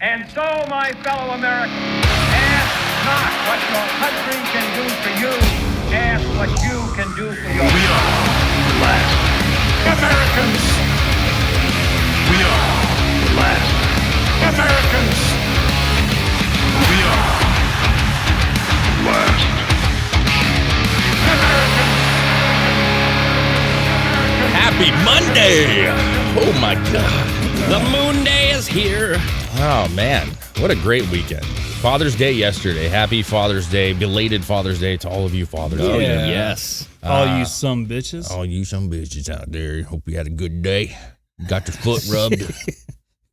And so, my fellow Americans, ask not what your country can do for you. Ask what you can do for your We are the last Americans. We are the last Americans. We are the last Americans. Happy Monday! Oh my God. The moon day is here. Oh man, what a great weekend. Father's Day yesterday. Happy Father's Day, belated Father's Day to all of you fathers. Oh, out there. yes. All you some bitches. All you some bitches out there. Hope you had a good day. Got your foot rubbed.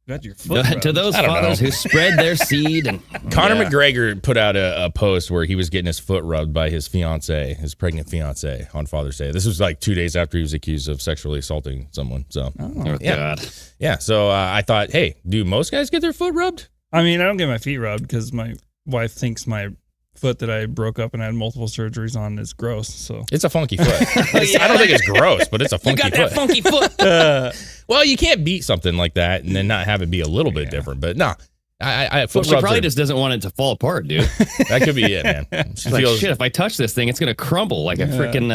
Got your foot rubbed. To those I don't fathers know. who spread their seed. And Conor Yeah. McGregor put out a post where he was getting his foot rubbed by his fiance, his pregnant fiance, on Father's Day. This was like 2 days after he was accused of sexually assaulting someone. So, Oh, yeah. God. Yeah. So I thought, hey, do most guys get their foot rubbed? I mean, I don't get my feet rubbed because my wife thinks my foot that I broke up and had multiple surgeries on is gross. So It's a funky foot. I don't think it's gross, but it's a You funky got foot. that funky foot. Well, you can't beat something like that and then not have it be a little bit different. But no, Well, foot she rubs probably are- just doesn't want it to fall apart, dude. that could be it, man. She She's like, feels shit, if I touch this thing, it's going to crumble like a freaking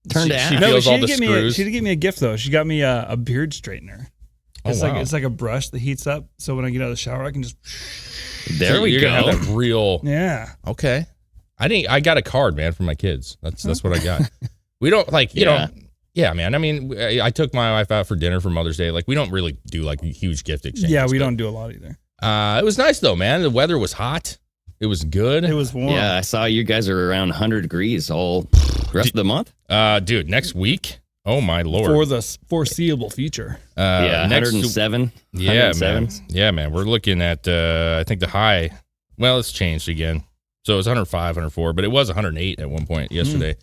turn to She ash. feels she all did the get me. screws. She did give me a gift though. She got me a beard straightener. Oh, It's wow. like it's like a brush that heats up. So when I get out of the shower, I can just There we You're go. gonna have a real. yeah. Okay. I got a card, man, for my kids. That's what I got. We don't like, you Yeah. know. Yeah, man. I mean, I took my wife out for dinner for Mother's Day. Like, we don't really do like huge gift exchanges. Yeah, we but, don't do a lot either. It was nice though, man. The weather was hot. It was good. It was warm. Yeah, I saw you guys are around 100 degrees all the rest of the month. Dude, next week. Oh my lord. For the foreseeable future. Yeah, next 107. Yeah, 107. man. Yeah, man. We're looking at I think the high. Well, it's changed again. So it's 105, 104, but it was 108 at one point yesterday.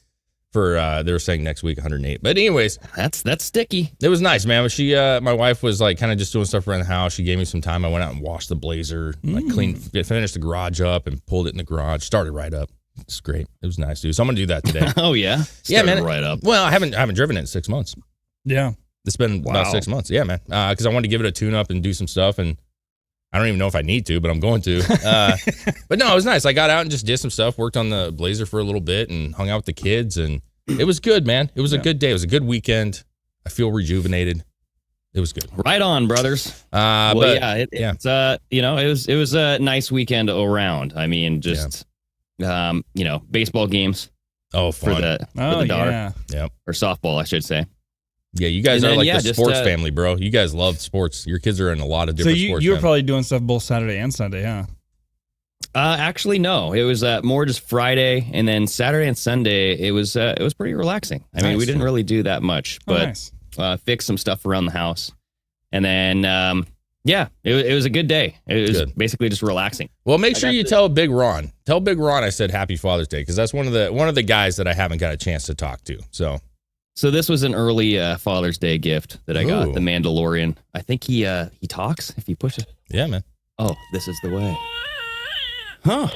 For they were saying next week 108. But anyways, That's sticky. it was nice, man. She my wife was like kind of just doing stuff around the house. She gave me some time. I went out and washed the Blazer, like finished the garage up and pulled it in the garage. Started right up. It's great. It was nice, dude. So I'm gonna do that today. Oh, yeah? Yeah, Started man. right up. Well, I haven't driven it in 6 months. Yeah. It's been about 6 months. Yeah, man. Because I wanted to give it a tune up and do some stuff, and I don't even know if I need to, but I'm going to. But no, it was nice. I got out and just did some stuff, worked on the Blazer for a little bit, and hung out with the kids, and it was good, man. It was a good day. It was a good weekend. I feel rejuvenated. It was good. Right on, brothers. But It's it was a nice weekend around. I mean, just baseball games oh, for fun. the Oh, daughter yeah. or softball, I should say. Yeah, you guys And are then, like yeah, the just, sports family, bro. You guys love sports. Your kids are in a lot of So different you sports. were man. probably doing stuff both Saturday and Sunday, huh? Actually, no. It was more just Friday, and then Saturday and Sunday. It was pretty relaxing. I mean, Nice. we didn't really do that much, Oh, but nice. fixed some stuff around the house, and then it was a good day. It was Good. basically just relaxing. Well, make sure you tell Big Ron. Tell Big Ron I said Happy Father's Day because that's one of the guys that I haven't got a chance to talk to. So this was an early Father's Day gift that I got. Ooh. The Mandalorian. I think he talks if you push it. yeah, man. Oh, this is the way. Huh.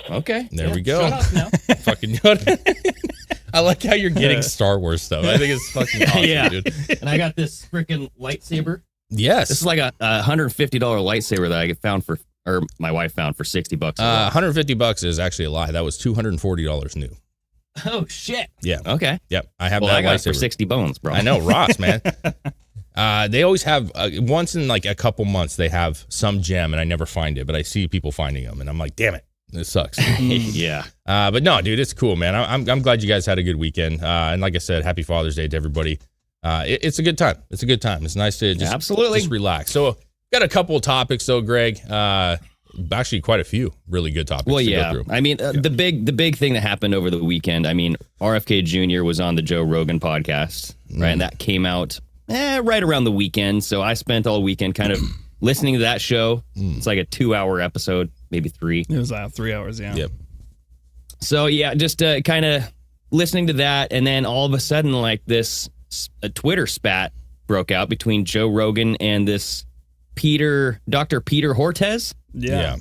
Okay. There we go. Shut up now. Fucking. I like how you're getting Star Wars stuff. I think it's fucking awesome, Yeah. dude. And I got this freaking lightsaber. Yes. This is like a $150 lightsaber that I found my wife found for $60. $150 is actually a lie. That was $240 new. Oh shit. Yeah. Okay. Yep. I have Well, that I got it lightsaber. for 60 bones, bro. I know, Ross, man. They always have once in like a couple months they have some gem and I never find it, but I see people finding them and I'm like, damn it, this sucks. Yeah. But no, dude, it's cool, man. I'm glad you guys had a good weekend. And like I said, Happy Father's Day to everybody. It's a good time. It's a good time. It's nice to Absolutely. just relax. So got a couple of topics though, Greg. Actually, quite a few really good topics. Well, to yeah. Go through. I mean, the big thing that happened over the weekend. I mean, RFK Jr. was on the Joe Rogan podcast, right? And that came out right around the weekend. So I spent all weekend kind of listening to that show. It's like a 2-hour episode, maybe 3. It was 3 hours, yeah. Yep. So yeah, just kind of listening to that, and then all of a sudden, like a Twitter spat broke out between Joe Rogan and this Dr. Peter Hortez. Yeah.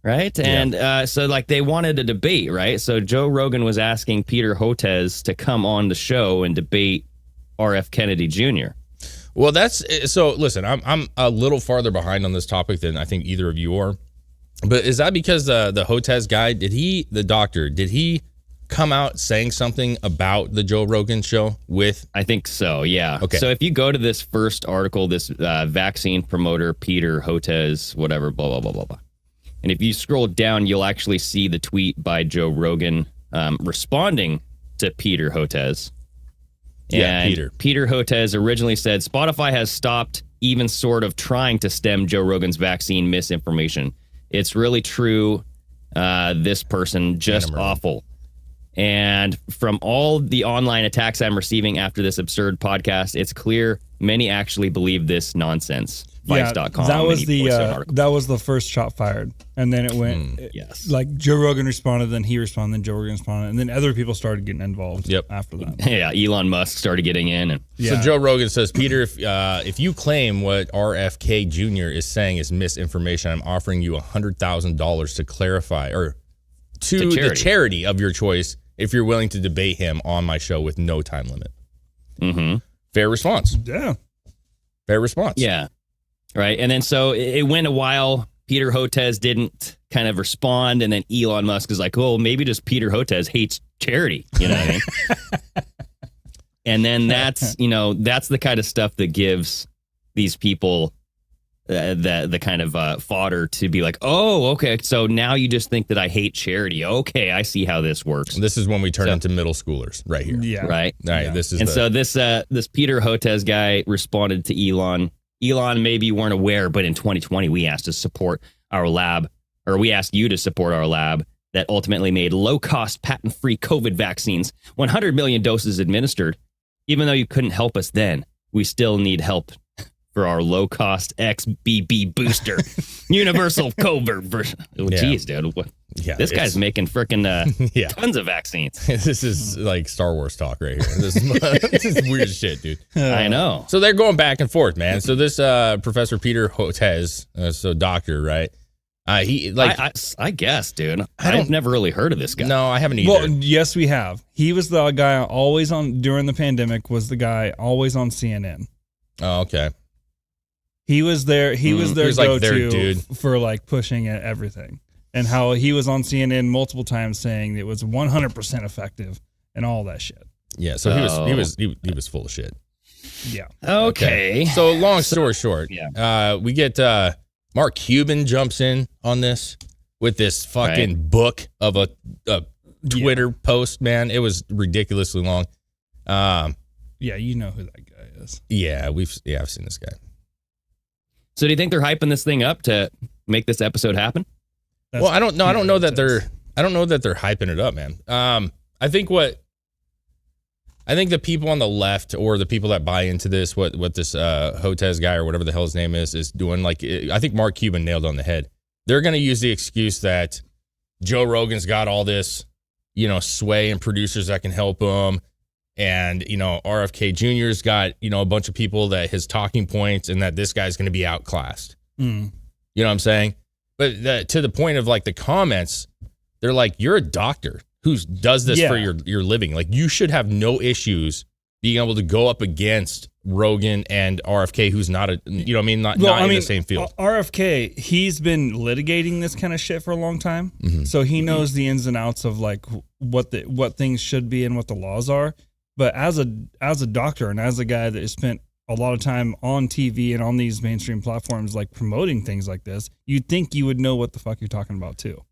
Right. And so like they wanted a debate. Right. So Joe Rogan was asking Peter Hotez to come on the show and debate RF Kennedy Jr. Well, that's so. Listen, I'm a little farther behind on this topic than I think either of you are. But is that because the Hotez guy did he come out saying something about the Joe Rogan show with? I think so, yeah. Okay. So if you go to this first article, this vaccine promoter, Peter Hotez, whatever, blah, blah, blah, blah, blah. And if you scroll down, you'll actually see the tweet by Joe Rogan responding to Peter Hotez. Yeah, And Peter Hotez originally said, Spotify has stopped even sort of trying to stem Joe Rogan's vaccine misinformation. It's really true. This person, just awful. And from all the online attacks I'm receiving after this absurd podcast, it's clear many actually believe this nonsense. Vice.com. That was the first shot fired, and then it went. Yes. Like Joe Rogan responded, then he responded, then Joe Rogan responded, and then other people started getting involved. Yep. After that. Yeah, Elon Musk started getting in. And Yeah. So Joe Rogan says, Peter, if you claim what RFK Jr. is saying is misinformation, I'm offering you $100,000 to clarify or to the charity of your choice if you're willing to debate him on my show with no time limit. Mm-hmm. Fair response. Yeah. Fair response. Yeah. Right. And then so it went a while. Peter Hotez didn't kind of respond. And then Elon Musk is like, oh, maybe just Peter Hotez hates charity. You know what I mean? And then that's the kind of stuff that gives these people the kind of fodder to be like, oh, okay. So now you just think that I hate charity. Okay. I see how this works. This is when we turn into middle schoolers right here. Yeah. Right. All right. Yeah. This is And so this Peter Hotez guy responded to Elon. Elon, maybe you weren't aware, but in 2020, we asked to support our lab, or we asked you to support our lab that ultimately made low-cost, patent-free COVID vaccines, 100 million doses administered. Even though you couldn't help us then, we still need help for our low-cost XBB booster, universal covert version. Oh, geez, dude. Yeah, this guy's making freaking tons of vaccines. This is like Star Wars talk right here. This is weird shit, dude. I know. So they're going back and forth, man. So this Professor Peter Hotez, so doctor, right? He like I guess, dude. I've never really heard of this guy. No, I haven't either. Well, yes, we have. He was the guy always on during the pandemic. Was the guy always on CNN? Oh, okay. He was there. He was their like go-to their dude. for like pushing at everything, and how he was on CNN multiple times saying it was 100% effective and all that shit. Yeah. So he was full of shit. Yeah. Okay. So long story short, yeah. We get Mark Cuban jumps in on this with this fucking book of a Twitter post, man. It was ridiculously long. Yeah, you know who that guy is. Yeah, I've seen this guy. So do you think they're hyping this thing up to make this episode happen? That's Well, I don't know. I don't know that Hotez. they're hyping it up, man. I think the people on the left or the people that buy into this, what this Hotez guy or whatever the hell his name is doing, like, I think Mark Cuban nailed on the head. They're going to use the excuse that Joe Rogan's got all this, sway and producers that can help him. And, RFK Jr.'s got, a bunch of people that his talking points and that this guy's going to be outclassed. Mm. You know what I'm saying? But to the point of like the comments, they're like, you're a doctor who does this for your living. Like, you should have no issues being able to go up against Rogan and RFK, who's not not in the same field. RFK, he's been litigating this kind of shit for a long time, so he knows the ins and outs of like what things should be and what the laws are. But as a doctor and as a guy that has spent a lot of time on TV and on these mainstream platforms, like promoting things like this, you'd think you would know what the fuck you're talking about too.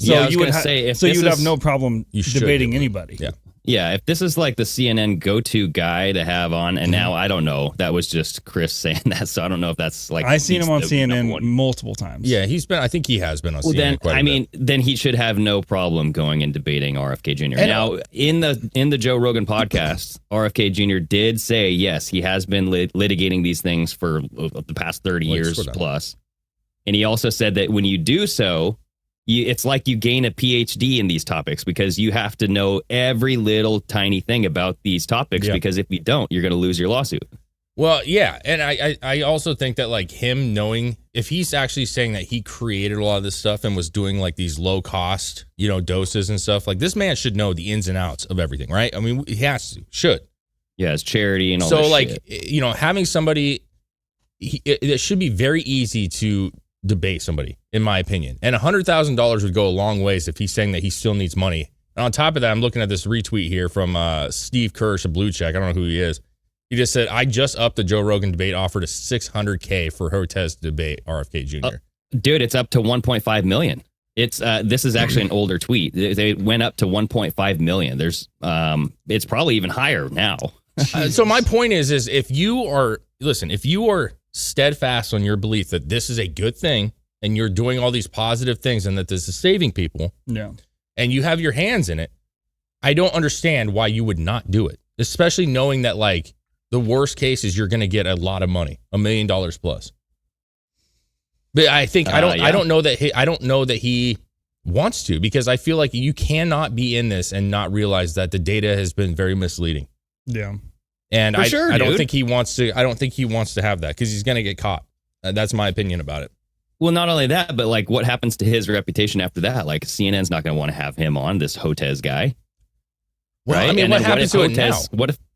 So I was you would gonna say, if so you this would have is- no problem debating anybody. Yeah. Yeah, if this is like the CNN go-to guy to have on, and now I don't know, that was just Chris saying that, so I don't know if that's like I seen him on he's the number CNN one. multiple times. Yeah, I think he has been on Well, CNN then quite a bit. then he should have no problem going and debating RFK Jr. And- Now, in the Joe Rogan podcast, RFK Jr. did say yes, he has been litigating these things for the past 30 Well, years slow down. plus, and he also said that when you do so, it's like you gain a PhD in these topics because you have to know every little tiny thing about these topics. Yeah. Because if you don't, you're going to lose your lawsuit. Well, yeah, and I also think that like him knowing if he's actually saying that he created a lot of this stuff and was doing like these low cost, doses and stuff, like this man should know the ins and outs of everything, right? I mean, he should. Yeah, it's charity and all So that like, shit. you know, having somebody, it should be very easy to debate somebody, in my opinion. And $100,000 would go a long ways if he's saying that he still needs money. And on top of that, I'm looking at this retweet here from Steve Kirsch, a blue check. I don't know who he is. He just said, I just upped the Joe Rogan debate, offered a $600K for Hotez to debate RFK Jr. Dude, it's up to 1.5 million. It's this is actually an older tweet. They went up to 1.5 million. There's it's probably even higher now. So my point is if you are steadfast on your belief that this is a good thing and you're doing all these positive things and that this is saving people, Yeah. and you have your hands in it, I don't understand why you would not do it, especially knowing that like the worst case is you're going to get a lot of money, $1 million plus. But I think I don't know that he wants to, because I feel like you cannot be in this and not realize that the data has been very misleading. Yeah. And For sure, I don't dude. think he wants to. I don't think he wants to have that because he's going to get caught. That's my opinion about it. Well, not only that, but like what happens to his reputation after that? Like CNN's not going to want to have him on, this Hotez guy. Well, right? I mean, And what then happens to it now?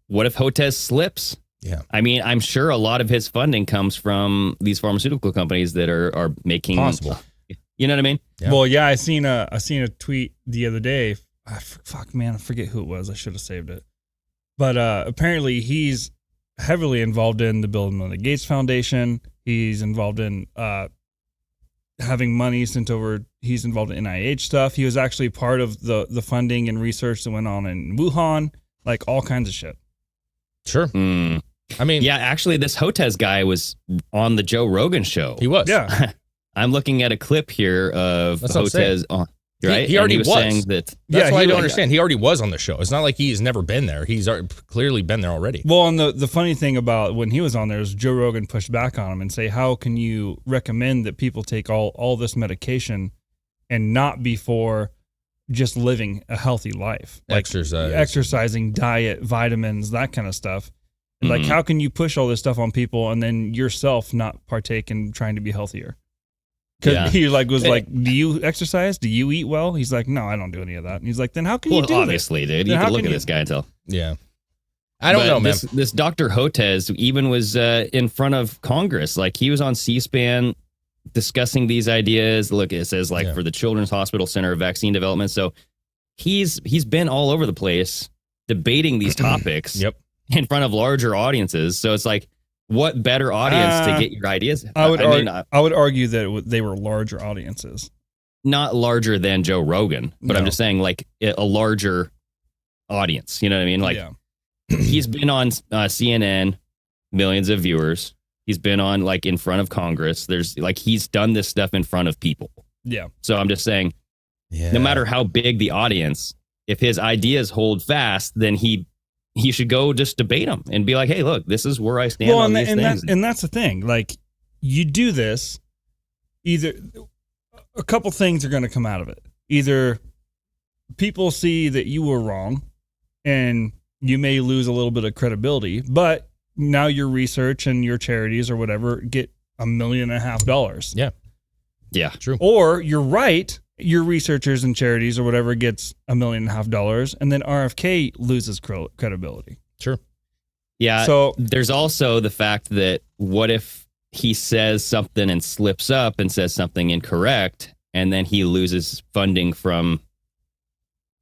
What if Hotez slips? Yeah, I mean, I'm sure a lot of his funding comes from these pharmaceutical companies that are making possible. You know what I mean? Yeah. Well, yeah, I seen a tweet the other day. I forget who it was. I should have saved it. But apparently he's heavily involved in the Bill and Melinda Gates Foundation. He's involved in having money sent over. He's involved in NIH stuff. He was actually part of the funding and research that went on in Wuhan, like all kinds of shit. Sure. Mm. I mean, Yeah, actually, this Hotez guy was on the Joe Rogan show. he was. Yeah. I'm looking at a clip here of That's what I'm saying. Hotez on. Right? He already And was. saying that. That's Yeah, why I he don't was- understand. He already was on the show. It's not like he's never been there. He's clearly been there already. Well, and the funny thing about when he was on there is Joe Rogan pushed back on him and say, how can you recommend that people take all this medication and not be for just living a healthy life? Like Exercise. exercising, diet, vitamins, that kind of stuff. And like, Mhm. how can you push all this stuff on people and then yourself not partake in trying to be healthier? Because Yeah. he was like, do you exercise? Do you eat well? He's like, no, I don't do any of that. And he's like, then how can you Well, do obviously, dude. You Then how can look can at you- this guy and tell. Yeah. I don't But know, man. This Dr. Hotez even was in front of Congress. Like he was on C-SPAN discussing these ideas. Look, it says like Yeah. for the Children's Hospital Center of Vaccine Development. So he's been all over the place debating these topics Yep. in front of larger audiences. So it's like, what better audience to get your ideas? I would mean, I would argue that they were larger audiences. not larger than Joe Rogan, but I'm No. just saying like a larger audience. You know what I mean? Like yeah. he's been on CNN, millions of viewers. He's been on like in front of Congress. There's like he's done this stuff in front of people. Yeah. So I'm just saying, Yeah. no matter how big the audience, if his ideas hold fast, then he should go just debate them and be like, hey, look, this is where I stand on these things. And that's the thing. Like, you do this, either a couple things are going to come out of it. Either people see that you were wrong and you may lose a little bit of credibility, but now your research and your charities or whatever get $1.5 million. Yeah. Yeah. True. Or you're right, your researchers and charities or whatever gets $1.5 million, and then RFK loses credibility. Sure. Yeah. So There's also the fact that what if he says something and slips up and says something incorrect, and then he loses funding from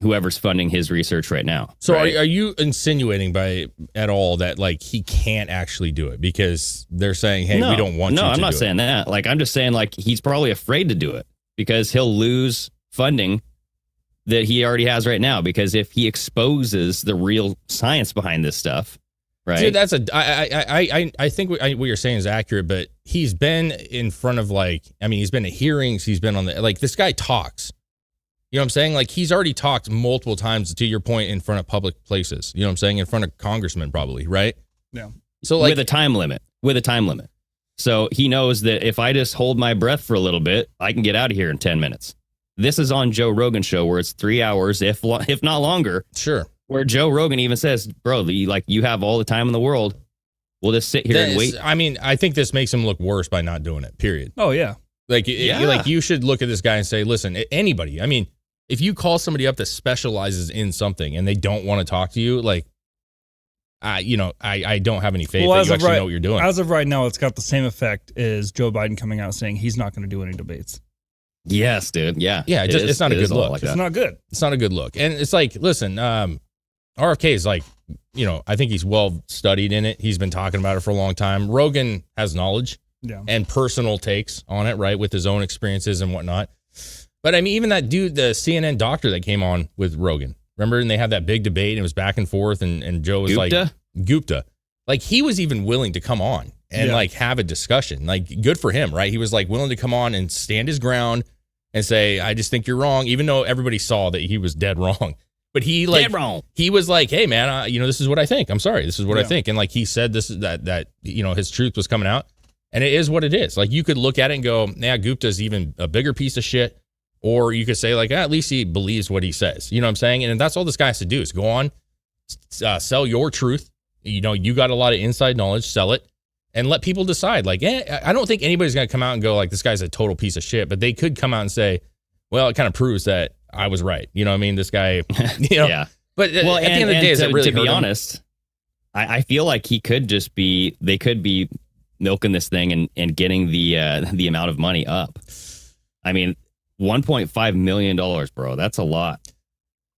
whoever's funding his research right now. So right? are you insinuating by at all that like he can't actually do it because they're saying, hey, we don't want you to No, I'm not do saying that. Like, I'm just saying, like, he's probably afraid to do it because he'll lose funding that he already has right now. Because if he exposes the real science behind this stuff, right? Dude, that's I think what you're saying is accurate, but he's been in front of he's been at hearings, he's been on this guy talks. You know what I'm saying? Like he's already talked multiple times, to your point, in front of public places. You know what I'm saying? In front of congressmen probably, right? Yeah. So like with a time limit. So he knows that if I just hold my breath for a little bit, I can get out of here in 10 minutes. This is on Joe Rogan show where it's 3 hours, if not longer, sure. where Joe Rogan even says, bro, you have all the time in the world. We'll just sit here and wait. I mean, I think this makes him look worse by not doing it, period. Oh, yeah. Like, Yeah. like you should look at this guy and say, listen, anybody, I mean, if you call somebody up that specializes in something and they don't want to talk to you, like, I don't have any faith that you actually know what you're doing. As of right now, it's got the same effect as Joe Biden coming out saying he's not going to do any debates. Yes, dude. Yeah. Yeah, it's not a good look. Like It's not good. It's not a good look. And it's like, listen, RFK is like, I think he's well studied in it. He's been talking about it for a long time. Rogan has knowledge and personal takes on it, right, with his own experiences and whatnot. But I mean, even that dude, the CNN doctor that came on with Rogan, remember? And they had that big debate and it was back and forth. And Joe was Gupta. Like, he was even willing to come on and like have a discussion. Like, good for him, right? He was like willing to come on and stand his ground and say, I just think you're wrong, even though everybody saw that he was dead wrong. But he like, dead wrong. He was like, hey man, this is what I think. I'm sorry. This is what I think. And like, he said this is that his truth was coming out, and it is what it is. Like, you could look at it and go, yeah, Gupta's even a bigger piece of shit. Or you could say like, at least he believes what he says. You know what I'm saying? And that's all this guy has to do is go on, sell your truth. You got a lot of inside knowledge, sell it, and let people decide. Like, I don't think anybody's going to come out and go like, this guy's a total piece of shit. But they could come out and say, well, it kind of proves that I was right. You know what I mean? This guy, yeah. But at the end of the day, is it really to be honest, I feel like they could be milking this thing and getting the amount of money up. I mean, $1.5 million, bro. That's a lot.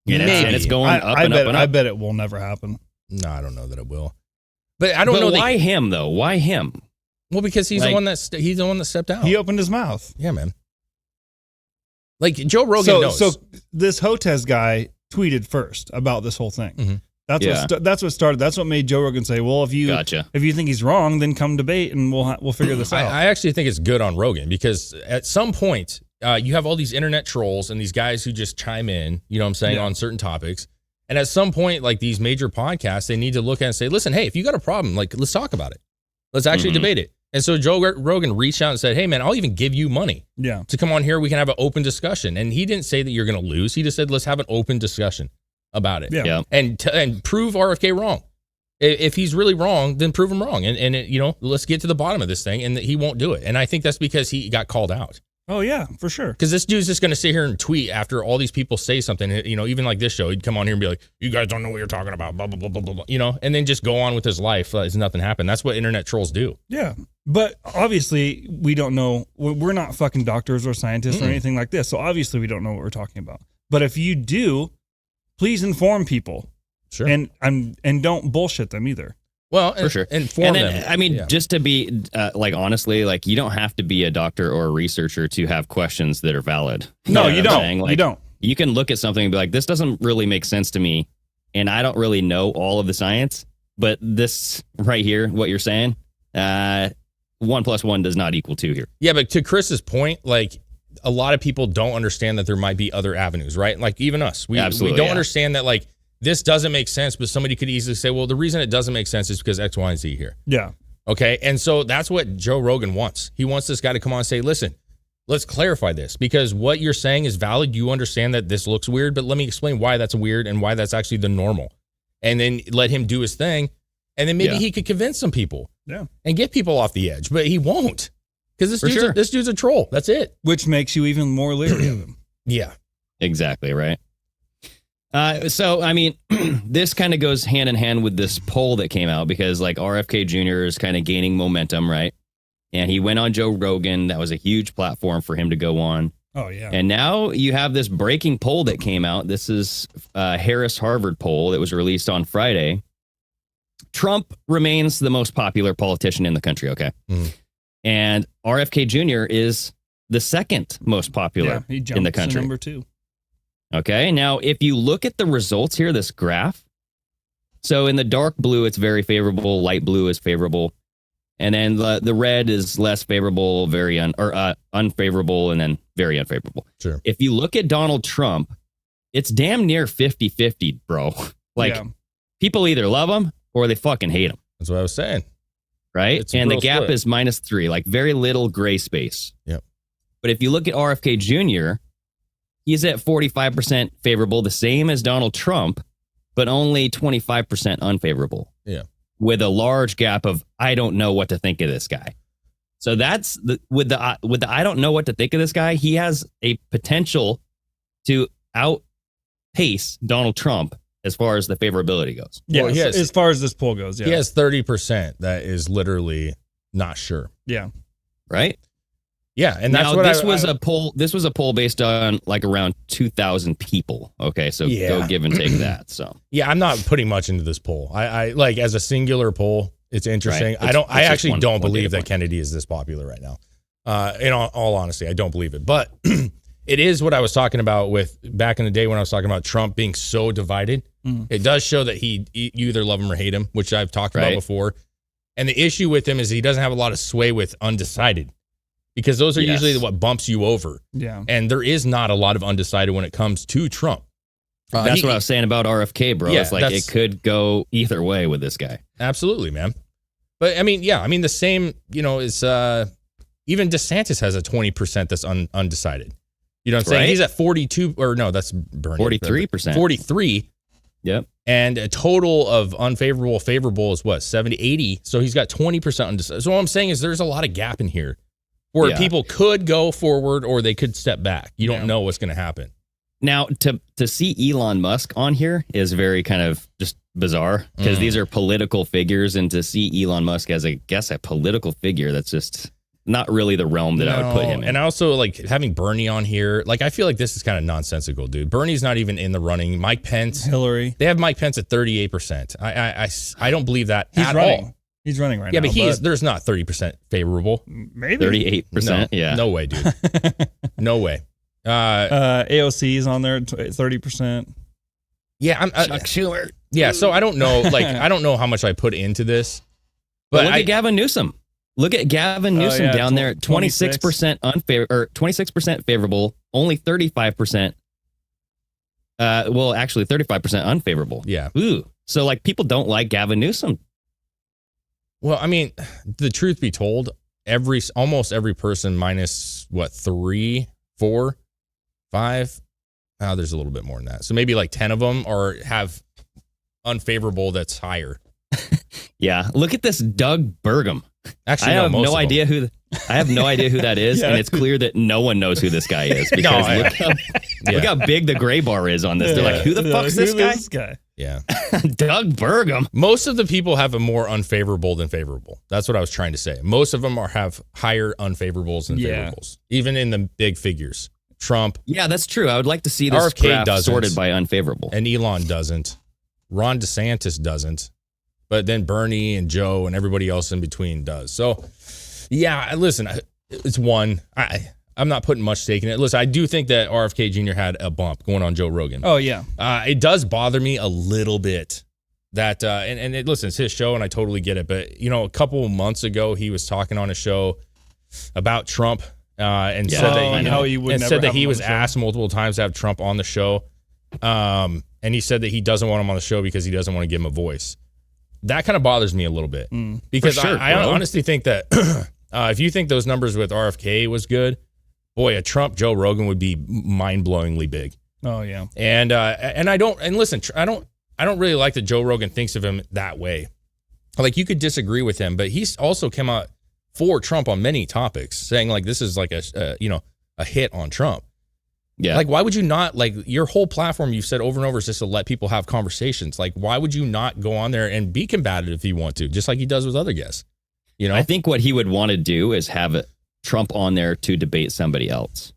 And it's going up and up and up. I bet it will never happen. No, I don't know that it will. But I don't know why him though. Why him? Well, because he's the one that stepped out. He opened his mouth. Yeah, man. Like, Joe Rogan knows. So this Hotez guy tweeted first about this whole thing. Mm-hmm. That's what started. That's what made Joe Rogan say, "Well, if you think he's wrong, then come debate and we'll figure this out." I actually think it's good on Rogan because at some point you have all these internet trolls and these guys who just chime in. You know what I'm saying, on certain topics. And at some point, like these major podcasts, they need to look at and say, "Listen, hey, if you got a problem, like let's talk about it. Let's actually debate it." And so Joe Rogan reached out and said, "Hey, man, I'll even give you money to come on here. We can have an open discussion." And he didn't say that you're going to lose. He just said, "Let's have an open discussion about it." Yeah. And prove RFK wrong. If he's really wrong, then prove him wrong. And let's get to the bottom of this thing. And he won't do it. And I think that's because he got called out. Oh, yeah, for sure. Because this dude's just going to sit here and tweet after all these people say something. Even like this show, he'd come on here and be like, "You guys don't know what you're talking about, blah, blah, blah, blah, blah," and then just go on with his life as nothing happened. That's what internet trolls do. Yeah. But obviously, we don't know. We're not fucking doctors or scientists or anything like this. So obviously, we don't know what we're talking about. But if you do, please inform people. Sure. And don't bullshit them either. Well, for sure. Inform them. I mean, just to be honestly, like, you don't have to be a doctor or a researcher to have questions that are valid. No, you don't. Like, you don't. You can look at something and be like, this doesn't really make sense to me. And I don't really know all of the science, but this right here, what you're saying, 1 + 1 does not equal 2 here. Yeah, but to Chris's point, like, a lot of people don't understand that there might be other avenues, right? Like, even us, we don't understand that, like, this doesn't make sense, but somebody could easily say, well, the reason it doesn't make sense is because X, Y, and Z here. Yeah. Okay. And so that's what Joe Rogan wants. He wants this guy to come on and say, listen, let's clarify this because what you're saying is valid. You understand that this looks weird, but let me explain why that's weird and why that's actually the normal. And then let him do his thing. And then maybe he could convince some people and get people off the edge, but he won't because this dude's a troll. That's it. Which makes you even more leery of him. Yeah. Exactly. Right. So, I mean, this kind of goes hand in hand with this poll that came out because, like, RFK Jr. is kind of gaining momentum, right? And he went on Joe Rogan. That was a huge platform for him to go on. Oh, yeah. And now you have this breaking poll that came out. This is a Harris-Harvard poll that was released on Friday. Trump remains the most popular politician in the country, okay? And RFK Jr. is the second most popular in the country. Number 2. Okay, now if you look at the results here, this graph, so in the dark blue, it's very favorable, light blue is favorable, and then the red is less favorable, unfavorable, and then very unfavorable. Sure. If you look at Donald Trump, it's damn near 50-50, bro. Like, people either love him or they fucking hate him. That's what I was saying. Right? And the gap split. is -3, like very little gray space. Yep. But if you look at RFK Jr., he's at 45% favorable, the same as Donald Trump, but only 25% unfavorable. Yeah. With a large gap of I don't know what to think of this guy. So that's with the I don't know what to think of this guy, he has a potential to outpace Donald Trump as far as the favorability goes. Yeah, Well, he has- as far as this poll goes, yeah. He has 30% that is literally not sure. Yeah. Right? Yeah, and that's now, what this was a poll. This was a poll based on like around 2,000 people. Okay, so Yeah. go give and take that. So Yeah, I'm not putting much into this poll. I like as a singular poll, it's interesting. Right. I It's actually just don't one believe data that point. Kennedy is this popular right now. In all honesty, I don't believe it. But it is what I was talking about with back in the day when I was talking about Trump being so divided. It does show that you either love him or hate him, which I've talked about Right. before. And the issue with him is he doesn't have a lot of sway with undecided, because those are Yes. usually what bumps you over. Yeah. And there is not a lot of undecided when it comes to Trump. that's what I was saying about RFK, bro. Yeah, it's like that's- it could go either way with this guy. Absolutely, man. But I mean, yeah, I mean the same, is even DeSantis has a 20% that's undecided. You know what I'm saying? Right. He's at 42, or no, that's Bernie. 43%. 43, Yep. and a total of unfavorable, favorable is what, 70, 80. So he's got 20% undecided. So what I'm saying is there's a lot of gap in here where Yeah. people could go forward or they could step back. You don't Yeah. know what's going to happen. Now, to see Elon Musk on here is very kind of just bizarre because these are political figures, and to see Elon Musk as a political figure, that's just not really the realm that I would put him in. And I also like having Bernie on here. Like, I feel like this is kind of nonsensical, dude. Bernie's not even in the running. Mike Pence, Hillary. they have Mike Pence at 38%. I don't believe that He's at running. all. He's running right Yeah, now. but there's not 30% favorable. maybe 38%. Yeah. No way, dude. No way. AOC is on there at 30%. Yeah, Chuck Schumer. yeah. So I don't know. Like, I don't know how much I put into this, But but look at Gavin Newsom. Look at Gavin Newsom yeah, down there, 26% unfavorable, or 26% favorable, only 35%. Well, actually, 35% unfavorable. yeah. Ooh, so like people don't like Gavin Newsom. Well, I mean, the truth be told, almost every person minus what, 3, 4, 5. Oh, there's a little bit more than that. So maybe like 10 of them have unfavorable that's higher. Yeah, look at this Doug Burgum. Actually, I have most no of them. idea who. I have no idea who that is, Yeah. and it's clear that no one knows who this guy is because No, look how big the gray bar is on this. They're like, who the fuck's this guy? Yeah. Doug Burgum. Most of the people have a more unfavorable than favorable. That's what I was trying to say. Most of them have higher unfavorables than Yeah. favorables, even in the big figures. Trump Yeah, that's true. I would like to see this RFK graph doesn't. sorted by unfavorable. and Elon doesn't. Ron DeSantis doesn't. But then Bernie and Joe and everybody else in between does. So, yeah, listen, it's one. I'm not putting much stake in it. Listen, I do think that RFK Jr. had a bump going on Joe Rogan. Oh, yeah. It does bother me a little bit that, listen, it's his show and I totally get it. But, a couple of months ago, he was talking on a show about Trump and Yeah. said that, and how he would and never said that have he him on was the show. asked multiple times to have Trump on the show. And he said that he doesn't want him on the show because he doesn't want to give him a voice. That kind of bothers me a little bit because For sure, I bro. honestly think that if you think those numbers with RFK was good, boy, a Trump Joe Rogan would be mind-blowingly big. Oh, yeah. And listen, I don't really like that Joe Rogan thinks of him that way. Like, you could disagree with him, but he's also come out for Trump on many topics, saying like this is like a hit on Trump. Yeah. Like, why would you not, like, your whole platform you've said over and over is just to let people have conversations. Like, why would you not go on there and be combative if you want to, just like he does with other guests? I think what he would want to do is have Trump on there to debate somebody else.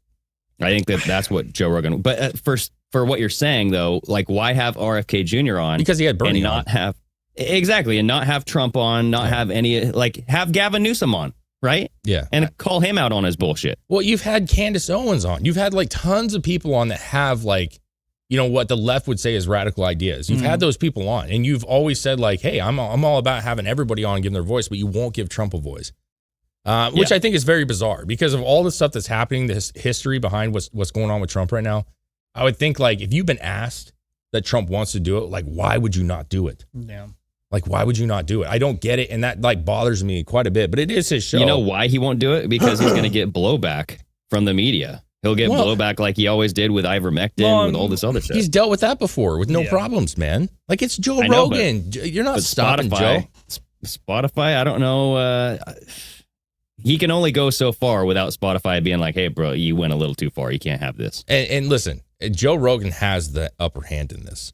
I think that's what Joe Rogan. But for what you're saying though, like why have RFK Jr. on because he had Bernie and not have exactly and not have Trump on, not have any have Gavin Newsom on, right? Yeah. And call him out on his bullshit. Well, you've had Candace Owens on. You've had like tons of people on that have like, what the left would say is radical ideas. You've had those people on, and you've always said like, hey, I'm all about having everybody on and giving their voice, but you won't give Trump a voice. Which I think is very bizarre because of all the stuff that's happening, this history behind what's going on with Trump right now. I would think like if you've been asked that Trump wants to do it, like why would you not do it? Yeah. Like why would you not do it? I don't get it, and that like bothers me quite a bit. But it is his show. You know why he won't do it? Because he's going to get blowback from the media. He'll get Well- blowback like he always did with ivermectin, with all this other shit. He's dealt with that before with no Yeah. problems, man. Like it's Joe I know, Rogan. You're not But stopping Joe. Spotify, I don't know. He can only go so far without Spotify being like, hey, bro, you went a little too far. You can't have this. And listen, Joe Rogan has the upper hand in this.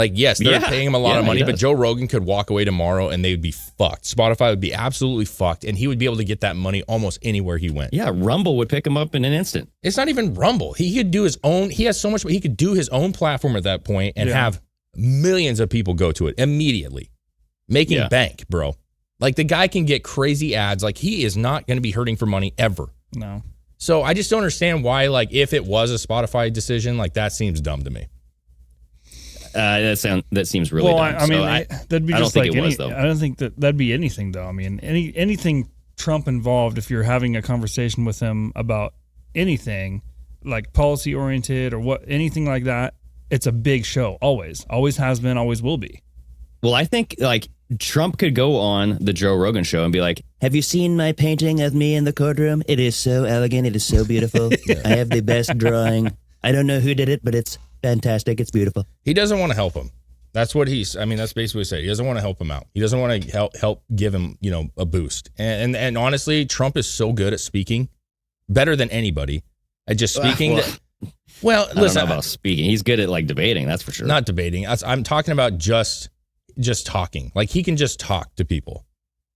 Like, yes, they're Yeah. paying him a lot of Yeah, money, he but does. Joe Rogan could walk away tomorrow and they would be fucked. Spotify would be absolutely fucked, and he would be able to get that money almost anywhere he went. Yeah, Rumble would pick him up in an instant. It's not even Rumble. He could do his own. He has so much. He could do his own platform at that point and have millions of people go to it immediately, making bank, bro. Like, the guy can get crazy ads. Like, he is not going to be hurting for money ever. No. So I just don't understand why, like, if it was a Spotify decision, like, that seems dumb to me. That seems really dumb. I mean, So that'd be I don't just think like it was, though. I don't think that'd be anything, though. I mean, anything Trump involved, if you're having a conversation with him about anything like policy oriented or anything like that, it's a big show. Always has been, always will be. Well, I think like Trump could go on the Joe Rogan show and be like, "Have you seen my painting of me in the courtroom? It is so elegant. It is so beautiful. I have the best drawing. I don't know who did it, but it's fantastic. It's beautiful." He doesn't want to help him. That's what that's basically what he said. He doesn't want to help him out. He doesn't want to help give him, a boost. And honestly, Trump is so good at speaking, better than anybody at just speaking. I don't listen, know about speaking. He's good at like debating. That's for sure. not debating. I'm talking about just talking. Like, he can just talk to people.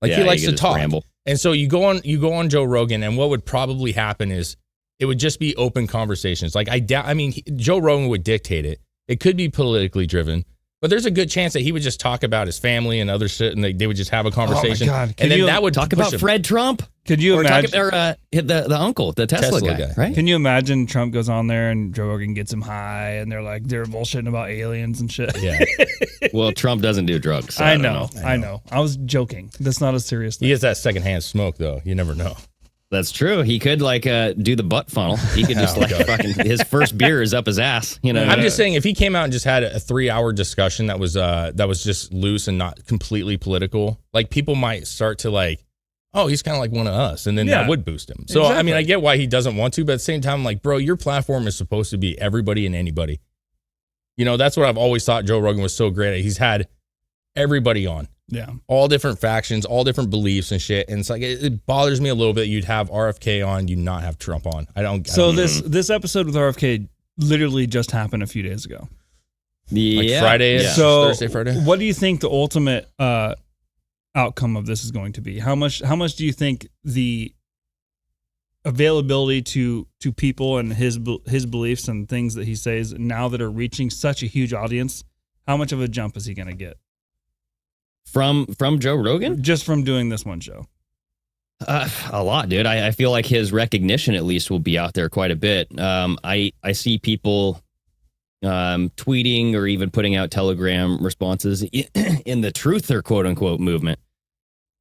Like, Yeah, he likes he to can just talk. ramble. And so you go on Joe Rogan, and what would probably happen is it would just be open conversations. Like, Joe Rogan would dictate it. It could be politically driven, but there's a good chance that he would just talk about his family and other shit, and they would just have a conversation. God. And then that would Talk push about him. Fred Trump. Could you Or imagine? the uncle, the Tesla guy, right? Can you imagine Trump goes on there and Joe Rogan gets him high, and they're bullshitting about aliens and shit? Yeah. Well, Trump doesn't do drugs. So I don't know. I was joking. That's not a serious He thing. gets that secondhand smoke, though. You never know. That's true. He could do the butt funnel. He could just fucking his first beer is up his ass. I'm just saying, if he came out and just had a 3-hour discussion that was just loose and not completely political, like, people might start to like, oh, he's kind of like one of us, and then that would boost him. So I mean, I get why he doesn't want to, but at the same time, like, bro, your platform is supposed to be everybody and anybody. That's what I've always thought Joe Rogan was so great at. He's had everybody on. Yeah. All different factions, all different beliefs and shit. And it's like, it bothers me a little bit. You'd have RFK on, you not have Trump on. I don't. This episode with RFK literally just happened a few days ago. Yeah. Friday, Yeah. So Thursday, Friday. what do you think the ultimate outcome of this is going to be? How much do you think the availability to people and his beliefs and things that he says now that are reaching such a huge audience, how much of a jump is he going to get From Joe Rogan? just from doing this one show? A lot, dude. I feel like his recognition at least will be out there quite a bit. I see people tweeting or even putting out Telegram responses in the truther quote unquote movement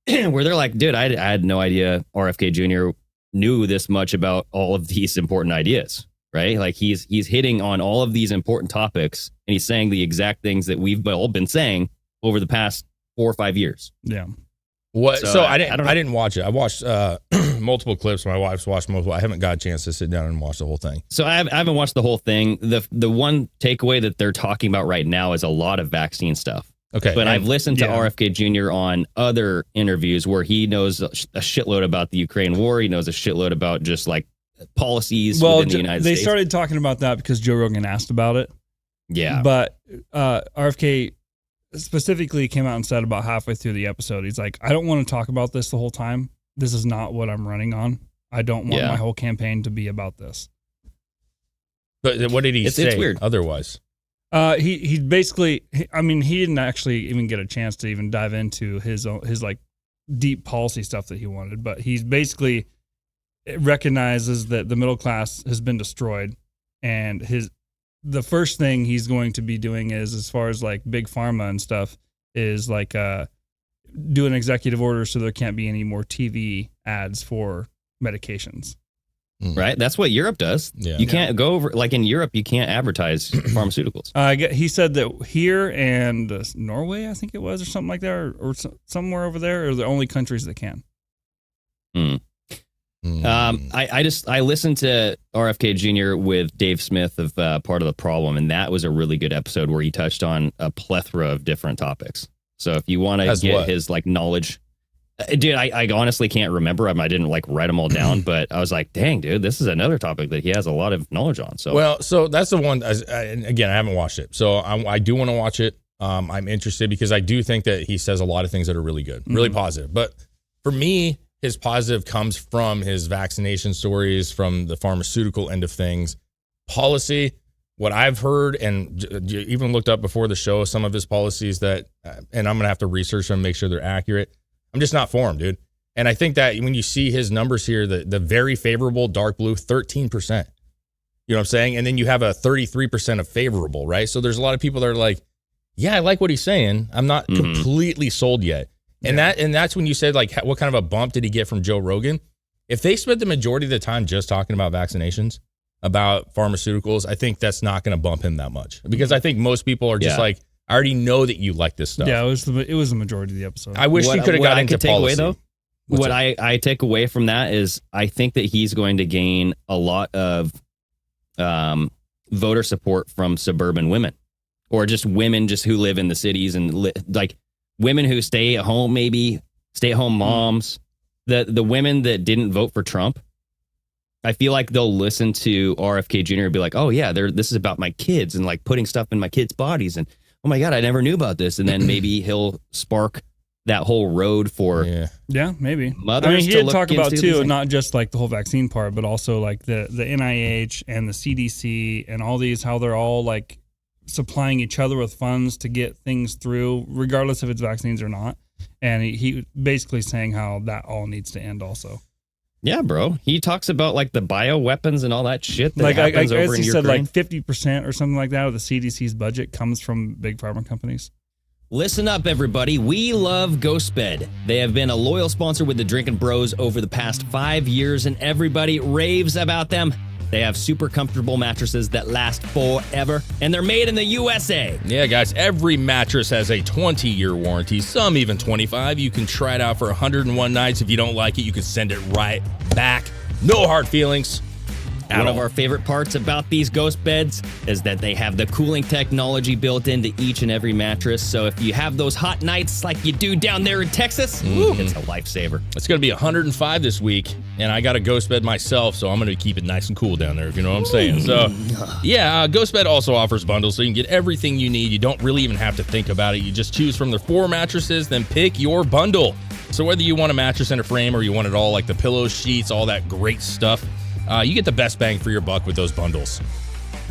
where they're like, dude, I had no idea RFK Jr. knew this much about all of these important ideas, right? Like, he's hitting on all of these important topics, and he's saying the exact things that we've all been saying over the past 4 or 5 years. Yeah. What? So So I I don't know. didn't watch it. I watched multiple clips. My wife's watched multiple. I haven't got a chance to sit down and watch the whole thing. So I haven't watched the whole thing. The one takeaway that they're talking about right now is a lot of vaccine stuff. Okay, But I've listened to yeah. RFK Jr. on other interviews where he knows a shitload about the Ukraine war. He knows a shitload about just like policies within the United they States. started talking about that because Joe Rogan asked about it. Yeah. But RFK specifically came out and said about halfway through the episode, he's like, I don't want to talk about this the whole time. This is not what I'm running on. I don't want Yeah. my whole campaign to be about this. But what did he It's say? weird. Otherwise, He basically, I mean, he didn't actually even get a chance to even dive into his like deep policy stuff that he wanted, but he's basically recognizes that the middle class has been destroyed, and the first thing he's going to be doing is, as far as like big pharma and stuff, is like do an executive order so there can't be any more TV ads for medications. Right? That's what Europe does. Yeah. You can't go over, like in Europe, you can't advertise pharmaceuticals. He said that here and Norway, I think it was, or something like that, or somewhere over there, are the only countries that can. I listened to RFK Jr. with Dave Smith of Part of the Problem, and that was a really good episode where he touched on a plethora of different topics. So if you want to As get what? his like knowledge, Dude, I honestly can't remember. I didn't like write them all down, but I was like, dang, dude, this is another topic that he has a lot of knowledge on. So, Well, so that's the one. And again, I haven't watched it, so I do want to watch it. I'm interested because I do think that he says a lot of things that are really good, really positive. But for me, his positive comes from his vaccination stories, from the pharmaceutical end of things. Policy, what I've heard and even looked up before the show, some of his policies that, and I'm going to have to research them, make sure they're accurate. I'm just not for him, dude. And I think that when you see his numbers here, the very favorable dark blue, 13%. You know what I'm saying? And then you have a 33% of favorable, right? So there's a lot of people that are like, yeah, I like what he's saying. I'm not completely sold yet. And that's when you said, like, what kind of a bump did he get from Joe Rogan? If they spent the majority of the time just talking about vaccinations, about pharmaceuticals, I think that's not going to bump him that much. Because I think most people are just like, I already know that you like this stuff. Yeah, it was the majority of the episode. I wish he could have got into policy. Away, though, what I take away from that is I think that he's going to gain a lot of voter support from suburban women, or just women just who live in the cities and like women who stay at home, maybe stay-at-home moms. The women that didn't vote for Trump, I feel like they'll listen to RFK Jr. and be like, oh, yeah, this is about my kids and like putting stuff in my kids' bodies. And oh, my God, I never knew about this. And then maybe he'll spark that whole road for maybe. Mothers. I mean, he to did look talk about, into too, these not just like the whole vaccine part, but also like the NIH and the CDC and all these, how they're all like supplying each other with funds to get things through, regardless if it's vaccines or not. And he basically saying how that all needs to end also. Yeah, bro. He talks about like the bioweapons and all that shit that Like I happens guess over in he said Ukraine. like 50% or something like that of the CDC's budget comes from big pharma companies. Listen up, everybody. We love GhostBed. They have been a loyal sponsor with the Drinking Bros over the past 5 years, and everybody raves about them. They have super comfortable mattresses that last forever, and they're made in the USA. Yeah, guys, every mattress has a 20-year warranty, some even 25. You can try it out for 101 nights. If you don't like it, you can send it right back. No hard feelings. One of our favorite parts about these ghost beds is that they have the cooling technology built into each and every mattress. So if you have those hot nights like you do down there in Texas, it's a lifesaver. It's going to be 105 this week, and I got a ghost bed myself, so I'm going to keep it nice and cool down there, if you know what I'm saying. So, yeah, Ghost Bed also offers bundles, so you can get everything you need. You don't really even have to think about it. You just choose from their 4 mattresses, then pick your bundle. So whether you want a mattress and a frame or you want it all, like the pillows, sheets, all that great stuff, you get the best bang for your buck with those bundles.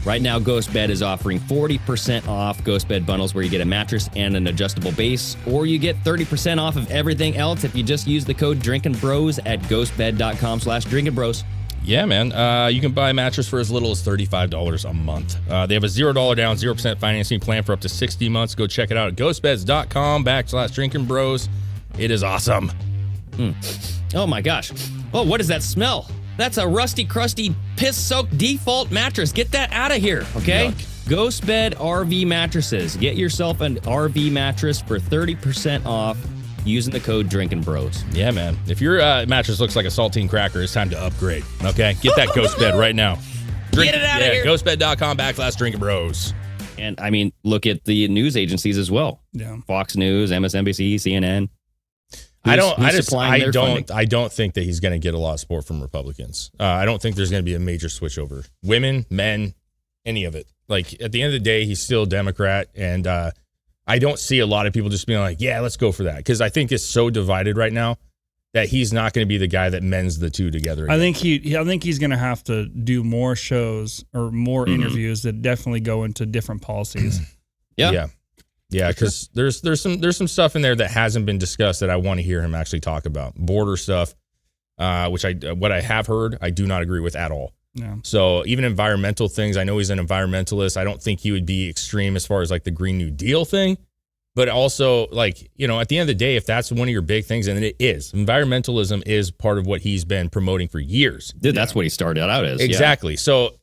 Right now, GhostBed is offering 40% off GhostBed bundles where you get a mattress and an adjustable base, or you get 30% off of everything else if you just use the code DrinkinBros at ghostbed.com/DrinkinBros. Yeah, man. You can buy a mattress for as little as $35 a month. They have a $0 down, 0% financing plan for up to 60 months. Go check it out at ghostbeds.com/DrinkinBros. It is awesome. Oh my gosh. Oh, what is that smell? That's a rusty, crusty, piss-soaked default mattress. Get that out of here, okay? GhostBed RV mattresses. Get yourself an RV mattress for 30% off using the code DrinkinBros. Yeah, man. If your mattress looks like a saltine cracker, it's time to upgrade, okay? Get that Ghost Bed right now. Get it out of here. Ghostbed.com/DrinkinBros. And, I mean, look at the news agencies as well. Yeah. Fox News, MSNBC, CNN. I don't think that he's going to get a lot of support from Republicans. I don't think there's going to be a major switchover. Women, men, any of it. Like, at the end of the day, he's still a Democrat, and I don't see a lot of people just being like, yeah, let's go for that. Because I think it's so divided right now that he's not going to be the guy that mends the two together again. I think he's going to have to do more shows or more interviews that definitely go into different policies. Yeah, because there's some stuff in there that hasn't been discussed that I want to hear him actually talk about. Border stuff, which what I have heard, I do not agree with at all. Yeah. So even environmental things, I know he's an environmentalist. I don't think he would be extreme as far as like the Green New Deal thing, but also like, you know, at the end of the day, if that's one of your big things, and it is, environmentalism is part of what he's been promoting for years. Dude, that's what he started out as. Exactly. Yeah. So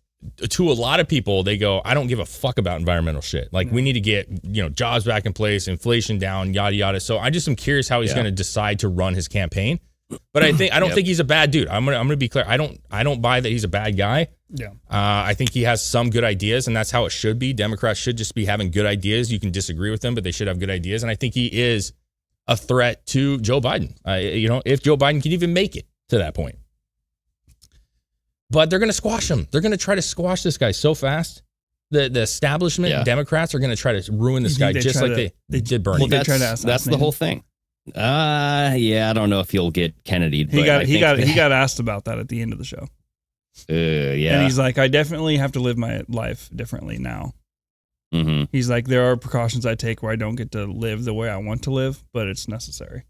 to a lot of people, they go, I don't give a fuck about environmental shit. Like, we need to get, you know, jobs back in place, inflation down, yada, yada. So I just am curious how he's going to decide to run his campaign. But I don't think he's a bad dude. I'm gonna be clear. I don't buy that he's a bad guy. Yeah. I think he has some good ideas, and that's how it should be. Democrats should just be having good ideas. You can disagree with them, but they should have good ideas. And I think he is a threat to Joe Biden. If Joe Biden can even make it to that point. But they're going to squash him. They're going to try to squash this guy so fast. The establishment Democrats are going to try to ruin this guy just like they did Bernie. Well, they try to that's the whole thing. I don't know if he'll get Kennedy. He got asked about that at the end of the show. And he's like, I definitely have to live my life differently now. Mm-hmm. He's like, there are precautions I take where I don't get to live the way I want to live, but it's necessary.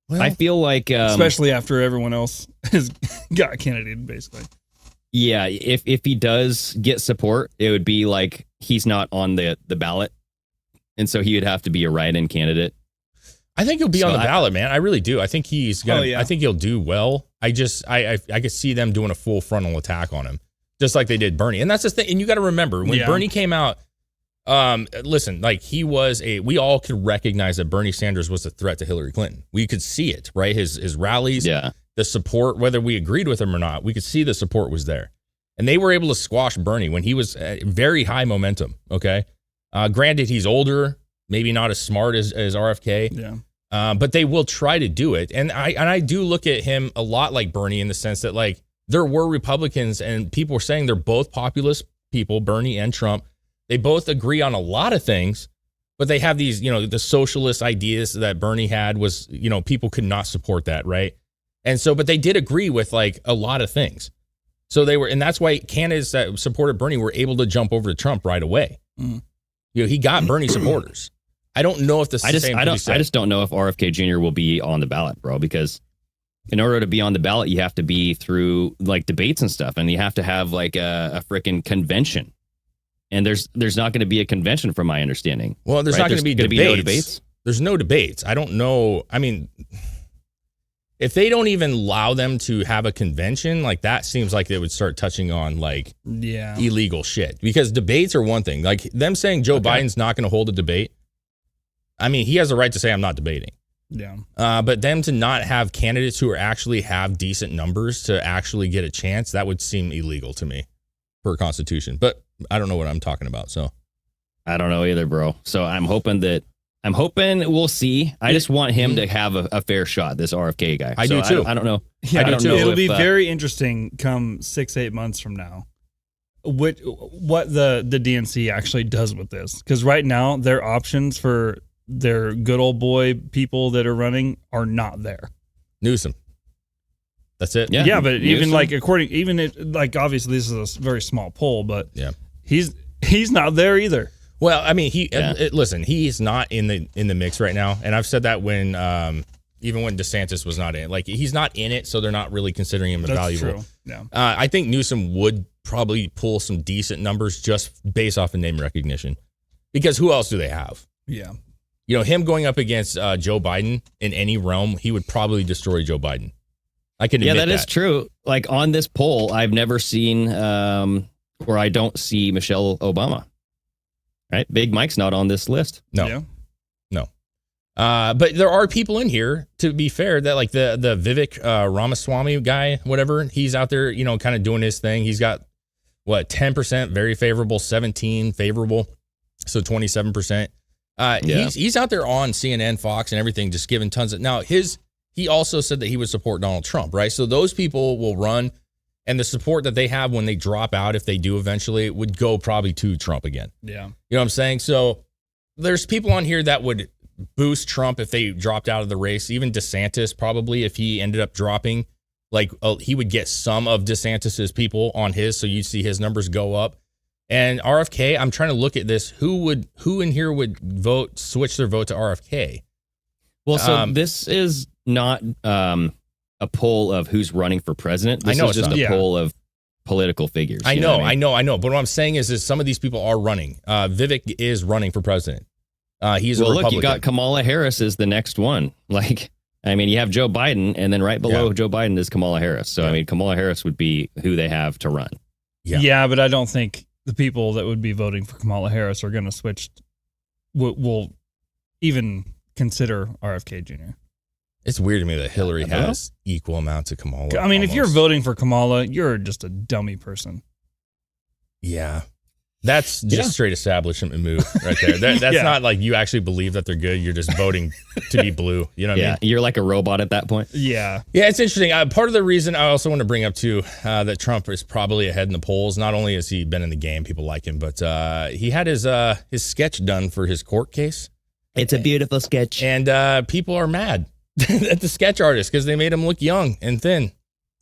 Well, I feel like, especially after everyone else has got Kennedy, basically. Yeah, if he does get support, it would be like he's not on the ballot, and so he would have to be a write-in candidate. I think he'll be on the ballot, man. I really do. I think he's gonna. I think he'll do well. I could see them doing a full frontal attack on him, just like they did Bernie. And that's the thing. And you got to remember when Bernie came out. Listen, like we all could recognize that Bernie Sanders was a threat to Hillary Clinton. We could see it, right? His rallies, the support, whether we agreed with him or not, we could see the support was there. And they were able to squash Bernie when he was very high momentum. Okay. Granted, he's older, maybe not as smart as RFK. Yeah. But they will try to do it. And I do look at him a lot like Bernie in the sense that like there were Republicans and people were saying they're both populist people, Bernie and Trump. They both agree on a lot of things, but they have these, the socialist ideas that Bernie had was, people could not support that, right? And so, but they did agree with like a lot of things. So they were, and that's why candidates that supported Bernie were able to jump over to Trump right away. Mm-hmm. He got Bernie supporters. I don't know if the same. I just don't know if RFK Jr. will be on the ballot, bro, because in order to be on the ballot, you have to be through like debates and stuff, and you have to have like a freaking convention. And there's not going to be a convention, from my understanding. Well, there's not going to be debates. No debates. There's no debates. I don't know. I mean, if they don't even allow them to have a convention, like that seems like they would start touching on like illegal shit. Because debates are one thing. Like them saying Joe Biden's not going to hold a debate. I mean, he has a right to say I'm not debating. Yeah. But them to not have candidates who actually have decent numbers to actually get a chance, that would seem illegal to me per Constitution. But I don't know what I'm talking about. So I don't know either, bro. So I'm hoping we'll see. I just want him to have a fair shot, this RFK guy. I do too. I don't know. Yeah, I don't know it'll if, be very interesting come 6-8 months from now. What the DNC actually does with this. Because right now, their options for their good old boy people that are running are not there. Newsom. That's it. Yeah, but even like obviously this is a very small poll, but he's not there either. Well, I mean, listen, he's not in the mix right now, and I've said that when even when DeSantis was not in, like he's not in it, so they're not really considering him valuable. True. Yeah. I think Newsom would probably pull some decent numbers just based off of name recognition, because who else do they have? Yeah. Him going up against Joe Biden in any realm, he would probably destroy Joe Biden. I can admit that is true. Like on this poll, I've never seen where I don't see Michelle Obama. Right? Big Mike's not on this list. No. Yeah. No. But there are people in here, to be fair, that like the Vivek Ramaswamy guy, whatever, he's out there, kind of doing his thing. He's got 10% very favorable, 17 favorable, so 27%. He's out there on CNN, Fox, and everything, just giving tons of. Now he also said that he would support Donald Trump, right? So those people will run, and the support that they have when they drop out, if they do eventually, would go probably to Trump again. Yeah. You know what I'm saying? So there's people on here that would boost Trump if they dropped out of the race. Even DeSantis, probably, if he ended up dropping, like he would get some of DeSantis's people on his, so you'd see his numbers go up. And RFK, I'm trying to look at this. Who in here would switch their vote to RFK? Well, so this is not a poll of who's running for president. This is just a poll of political figures. I know. But what I'm saying is some of these people are running. Vivek is running for president. He's a Republican. Look, you got Kamala Harris is the next one. Like, I mean, you have Joe Biden, and then right below Joe Biden is Kamala Harris. So, I mean, Kamala Harris would be who they have to run. Yeah, but I don't think the people that would be voting for Kamala Harris are going to switch, will even consider RFK Jr. It's weird to me that Hillary has equal amounts of Kamala. I mean, if you're voting for Kamala, you're just a dummy person. Yeah. That's just straight establishment move right there. That's Yeah. not like you actually believe that they're good. You're just voting to be blue. You know what I mean? You're like a robot at that point. Yeah. Yeah, it's interesting. Part of the reason I also want to bring up too that Trump is probably ahead in the polls. Not only has he been in the game, people like him, but he had his sketch done for his court case, It's a beautiful sketch. and people are mad at the sketch artist because they made him look young and thin.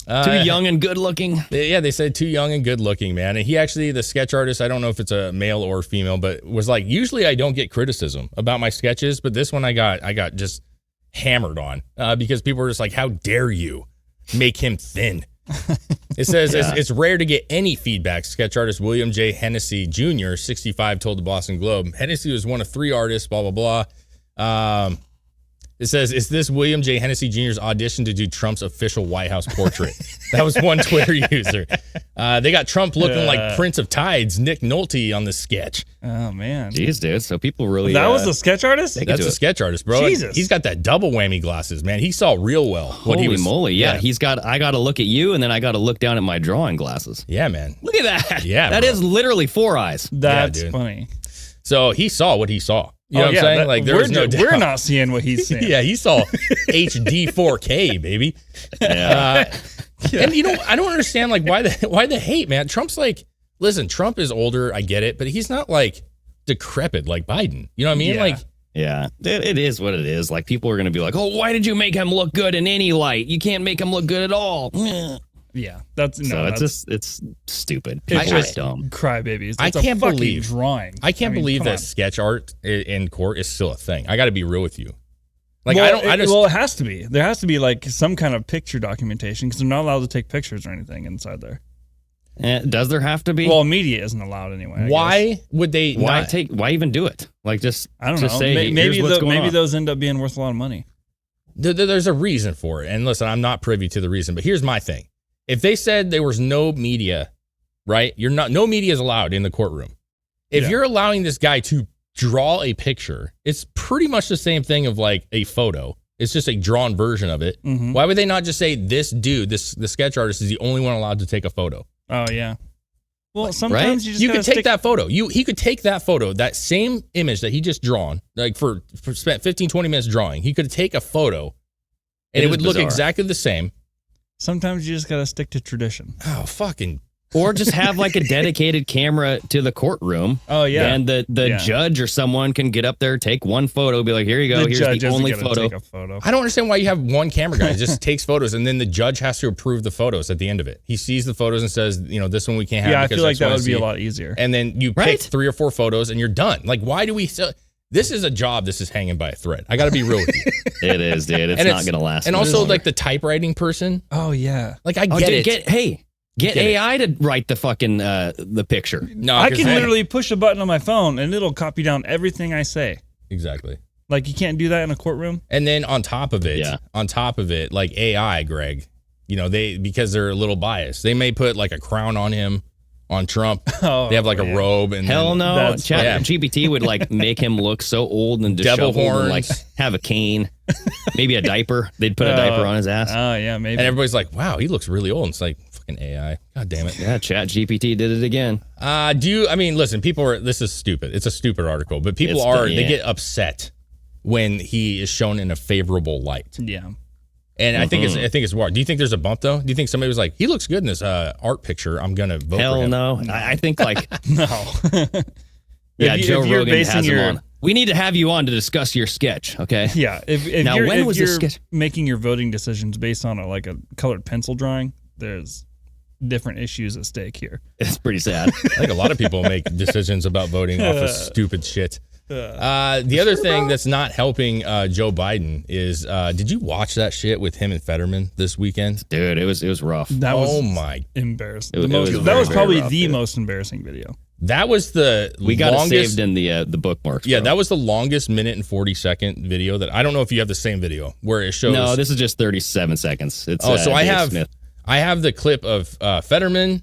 Too young and good looking. They said too young and good looking, man. And he actually, the sketch artist, I don't know if it's a male or female, but was like, usually I don't get criticism about my sketches, but this one I got just hammered on because people were just like, how dare you make him thin? It says it's rare to get any feedback. Sketch artist William J. Hennessy Jr., 65, told the Boston Globe. Hennessy was one of 3 artists, blah, blah, blah. It says, is this William J. Hennessy Jr.'s audition to do Trump's official White House portrait? That was one Twitter user. They got Trump looking like Prince of Tides, Nick Nolte, on the sketch. Oh man. Jeez, dude. So people really. That was the sketch artist? They- That's do a it. sketch artist, bro. Jesus. He's got that double whammy glasses, man. He saw real well what Holy he was. moly. Yeah. I got to look at you and then I got to look down at my drawing glasses. Yeah, man. Look at that. Yeah, That bro. is literally 4 eyes. That's dude. funny. So he saw what he saw. You know what I'm yeah, saying? Like there was no doubt. we're not seeing what he's seeing. Yeah, he saw HD 4K, baby. And you know, I don't understand like why the hate, man. Trump's like, listen, Trump is older, I get it, but he's not like decrepit like Biden. You know what I mean? Yeah. Like, Yeah, it is what it is. Like people are going to be like, "Oh, why did you make him look good in any light? You can't make him look good at all." Yeah. That's no. So that's, it's stupid. it's It's just dumb. crybabies. I It's a can't fucking believe- drawing. I can't mean, believe come that on. sketch art in court is still a thing. I got to be real with you. Like Well, I it has to be. There has to be like some kind of picture documentation because they're not allowed to take pictures or anything inside there. Does there have to be? Well, media isn't allowed anyway. I guess. why would they why not why even do it? Like just I don't just know. say, Maybe here's what's going maybe on. those end up being worth a lot of money. There's a reason for it. And listen, I'm not privy to the reason, but here's my thing. If they said there was no media, right? No media is allowed in the courtroom. If Yeah. you're allowing this guy to draw a picture, it's pretty much the same thing of like a photo. It's just a drawn version of it. Mhm. Why would they not just say this dude, the sketch artist is the only one allowed to take a photo? Oh yeah. Well, sometimes you just You gotta could take stick- that photo. He could take that photo, that same image that he just drawn, like for spent 15, 20 minutes drawing. He could take a photo and It it is would look bizarre. exactly the same. Sometimes you just gotta stick to tradition. Oh, fucking. Or just have like a dedicated camera to the courtroom. Oh yeah. And the Yeah. judge or someone can get up there, take one photo, be like, here you go, the here's judge the isn't only gonna photo. take a photo. I don't understand why you have one camera guy. He just takes photos and then the judge has to approve the photos at the end of it. He sees the photos and says, you know, this one we can't have. Yeah, I because feel like X, that Y, would be a Z. lot easier. And then you Right? pick 3 or 4 photos and you're done. Like, why do we still. This is a job. This is hanging by a thread. I got to be real with you. It is, dude. It's And not going to last. And much also, longer. like the typewriting person. Oh yeah. Like, I Oh, get dude, it. Get Get it. AI to write the fucking the picture. No, I 'cause can then- literally push a button on my phone and it'll copy down everything I say. Exactly. Like you can't do that in a courtroom. And then on top of it, Yeah. like AI, Greg, you know, because they're a little biased, they may put like a crown on him, on Trump. Oh, They have like a man. robe and Hell then- no. That's Chat funny. GPT would like make him look so old and Devil disheveled and like horns. have a cane, maybe a diaper. They'd put a diaper on his ass. Oh yeah, maybe. And everybody's like, wow, he looks really old. And it's like, fucking AI. God damn it. Yeah, Chat GPT did it again. Listen, this is stupid. It's a stupid article, but people It's they get upset when he is shown in a favorable light. yeah. And I think it's wild. Do you think there's a bump though? Do you think somebody was like, he looks good in this art picture, I'm going to vote for Hell him? no. I think like, No. yeah, If Joe you're Rogan basing has him your- on. We need to have you on to discuss your sketch, okay? Yeah. If Now, you're, when if was you're this sketch? making your voting decisions based on a colored pencil drawing, there's different issues at stake here. It's pretty sad. I think a lot of people make decisions about voting off of stupid shit. The other thing that's not helping Joe Biden is, did you watch that shit with him and Fetterman this weekend? Dude, it was rough. That was Oh my! embarrassing. It was that very, was very probably rough, the dude. most embarrassing video. That was the We got longest. it saved in the bookmarks. Yeah, bro. that was the longest minute and 40-second video that I don't know if you have the same video where it shows. No, this is just 37 seconds. It's so I Dave have Smith. I have the clip of Fetterman,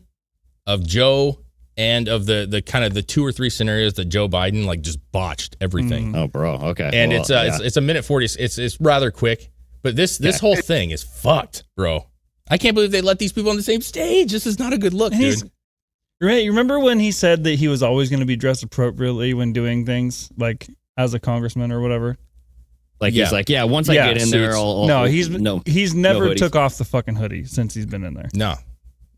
of Joe, and of the kind of the 2 or 3 scenarios that Joe Biden like just botched everything. Oh, bro. Okay. And Well, yeah. it's a minute 40. It's rather quick, but this whole thing is fucked, bro. I can't believe they let these people on the same stage. This is not a good look, And dude. Right. You remember when he said that he was always going to be dressed appropriately when doing things, like as a congressman or whatever? Like Yeah. he's like, yeah, once I get in there, suits. I'll He's never hoodies. took off the fucking hoodie since he's been in there. No,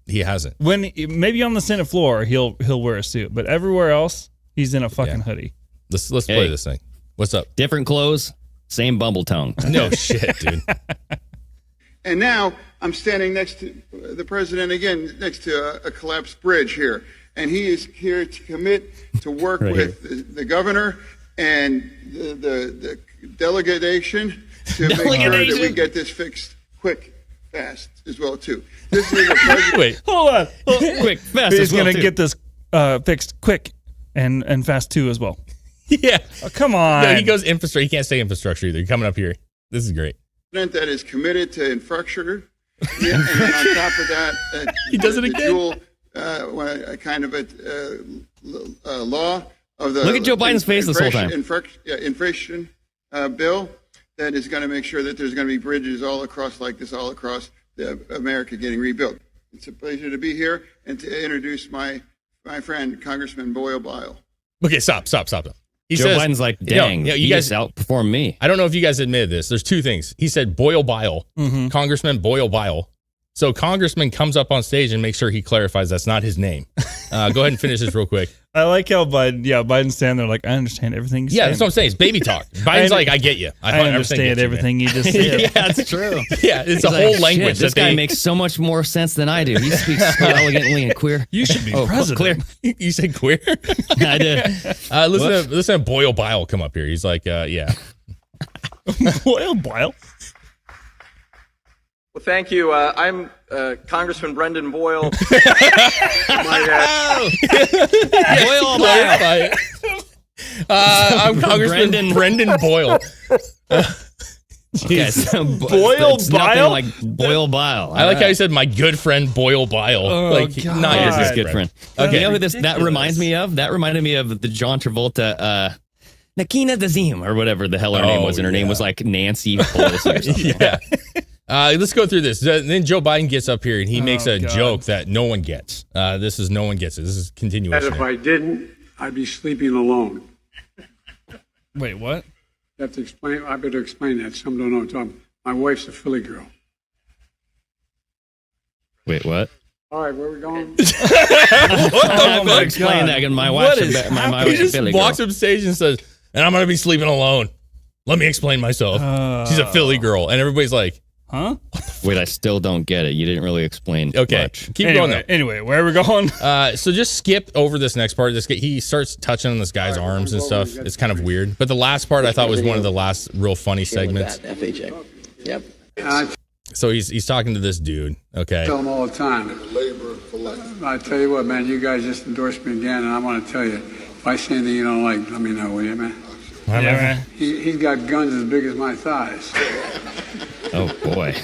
he hasn't. When maybe on the Senate floor he'll wear a suit, but everywhere else he's in a fucking hoodie. Let's play Hey. this thing. What's up? different clothes, same bumble tongue. No shit, dude. And now I'm standing next to the president again, next to a collapsed bridge here. And he is here to commit to work Right with the governor and the delegation to make sure that we Delegation. get this fixed quick, fast as well, too. This is the president. Wait. Hold on. Quick, fast. He's as well, going to too. get this fixed quick and fast too as well. Yeah. Oh, come on. No, he goes infrastructure. He can't say infrastructure either. Coming up here. This is great. That is committed to infrastructure. Yeah, and then on top of that, He does it the again. dual, kind of a law of the Look at Joe Biden's face this whole time. Inflation bill that is going to make sure that there's going to be bridges all across like this, all across America getting rebuilt. It's a pleasure to be here and to introduce my friend Congressman Boyle Bile. Okay, stop. He Joe says, Biden's like, dang, you he guys just outperformed me. I don't know if you guys admitted this. There's two things. He said Boyle Bile, Congressman Boyle Bile. So Congressman comes up on stage and makes sure he clarifies that's not his name. Go ahead and finish this real quick. I like how Biden's standing there like, I understand everything you're Yeah, saying. that's what I'm saying. It's baby talk. Biden's like, I get you. I understand everything you just said. Yeah, it's true. Yeah, it's He's a like, whole "Shit, language this that guy they makes so much more sense than I do. He speaks so elegantly and queer. You should be Oh, president. clear. You said queer? I did. Listen to Boyle Bile come up here. He's like, yeah. Boyle Bile. Well, thank you. I'm Congressman Brendan Boyle. Boyle Clarify it. I'm Congressman Brendan Boyle. Okay, so Boyle it's nothing Bile? like Boyle Bile. I like how he said my good friend Boyle Bile. not your God. His good friend. Okay. You know who that reminds me of? That reminded me of the John Travolta, Nakina Dazim, or whatever the hell her name was. And her name was like Nancy Pelosi or something. Yeah. Let's go through this. Then Joe Biden gets up here and he makes a God. joke that no one gets. This is no one gets it. This is continuation. If I didn't, I'd be sleeping alone. Wait, what? You have to explain. I better explain that. Some don't know what I'm talking about. My wife's a Philly girl. Wait, what? All right, where are we going? I'm going to explain that. My wife's What is my He wife's a just Philly walks girl. up stage and says, and I'm going to be sleeping alone. Let me explain myself. She's a Philly girl. And everybody's like, Huh? Wait, I still don't get it. You didn't really explain okay, much. keep going though. Anyway, where are we going? So just skip over this next part. He starts touching on this guy's arms and stuff. It's kind of weird. But the last part I thought was one of the last real funny segments. FHA. Yep. And I So he's talking to this dude. Okay. tell them all the time. I tell you what, man, you guys just endorsed me again, and I want to tell you, if I see anything you don't like, let me know, will you, man? Yeah, He's got guns as big as my thighs. Oh, boy.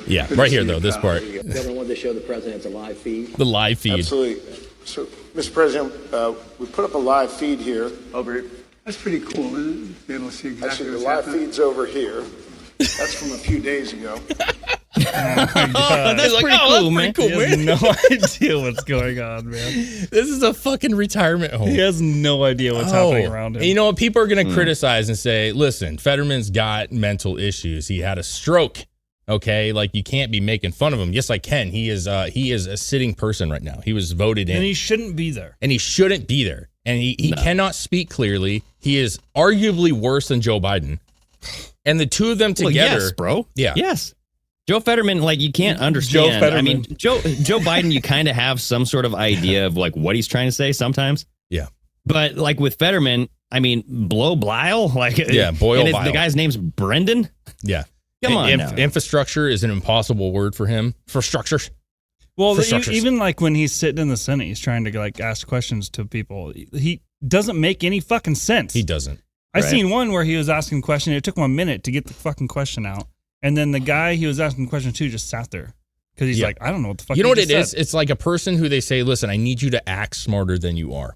Yeah, right here though. This part, The governor wanted to show the president it's a live feed. the live feed. Absolutely. So, Mr. President, we put up a live feed here. Over. That's pretty cool, isn't it? Be able to see exactly Actually, the what's live happening. feed's over here. That's from a few days ago. That's like, pretty oh, cool, that's man. pretty cool, He has man. no idea what's going on, man. This is a fucking retirement home. He has no idea what's happening around him. And you know what? People are going to criticize and say, listen, Fetterman's got mental issues. He had a stroke. Okay. Like you can't be making fun of him. Yes, I can. He is a sitting person right now. He was voted in and he shouldn't be there. and he shouldn't be there. And he cannot speak clearly. He is arguably worse than Joe Biden. And the two of them Well, together. yes, bro. Yeah. Yes. Joe Fetterman, like you can't understand. I Fetterman. mean, Joe Biden, you kind of have some sort of idea of like what he's trying to say sometimes. Yeah. But like with Fetterman, I mean, Blow Bile, like Boyle and Bile. the guy's name's Brendan. Yeah. Come on now. Infrastructure is an impossible word for him. For structures. Well, For structures. even like when he's sitting in the Senate, he's trying to like ask questions to people. He doesn't make any fucking sense. He doesn't. I Right. seen one where he was asking a question. It took him a minute to get the fucking question out, and then the guy he was asking the question to just sat there because he's Yeah. like, I don't know what the fuck. You know what just it is? said. It's like a person who they say, listen, I need you to act smarter than you are.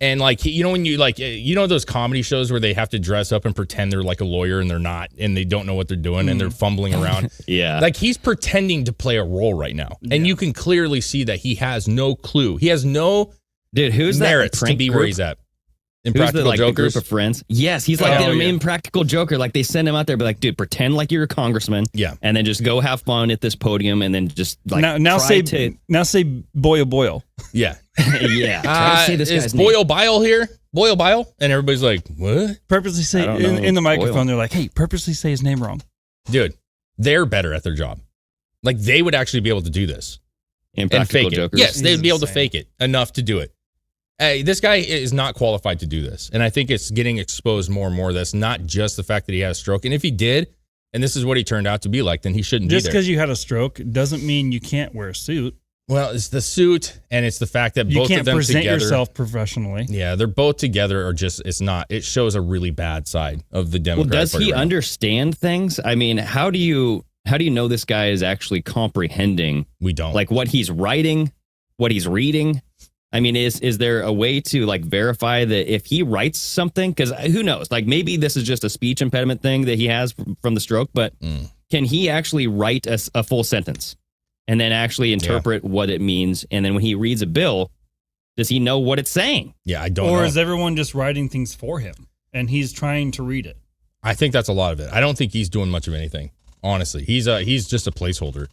And like, you know, when you like, you know, those comedy shows where they have to dress up and pretend they're like a lawyer and they're not, and they don't know what they're doing and they're fumbling around. Yeah. Like he's pretending to play a role right now. And you can clearly see that he has no clue. He has no who's merits that to be where he's at. Impractical the Jokers. Group of friends. Yes, he's like the impractical joker. Like they send him out there, be like, dude, pretend like you're a congressman. Yeah, and then just go have fun at this podium, and then just like now say Boyle. Yeah, yeah. Try to say this is guy's Boyle name. Bile here? Boyle Bile, and everybody's like, what? Purposely say in the microphone. Boyle. They're like, hey, purposely say his name wrong. Dude, they're better at their job. Like they would actually be able to do this and fake it. Yes, they'd be able to fake it enough to do it. Hey, this guy is not qualified to do this. And I think it's getting exposed more and more. That's not just the fact that he had a stroke. And if he did, and this is what he turned out to be like, then he shouldn't be there. Just because you had a stroke doesn't mean you can't wear a suit. Well, it's the suit, and it's the fact that both of them together. You can't present yourself professionally. Yeah, they're both together are just, it's not. It shows a really bad side of the Democratic Party. Well, does he right understand things? I mean, how do you know this guy is actually comprehending? We don't. Like what he's writing, what he's reading? I mean, is there a way to like verify that if he writes something, because who knows, like maybe this is just a speech impediment thing that he has from the stroke, but can he actually write a full sentence and then actually interpret what it means? And then when he reads a bill, does he know what it's saying? Yeah, I don't know. Or is everyone just writing things for him and he's trying to read it? I think that's a lot of it. I don't think he's doing much of anything, honestly. He's just a placeholder.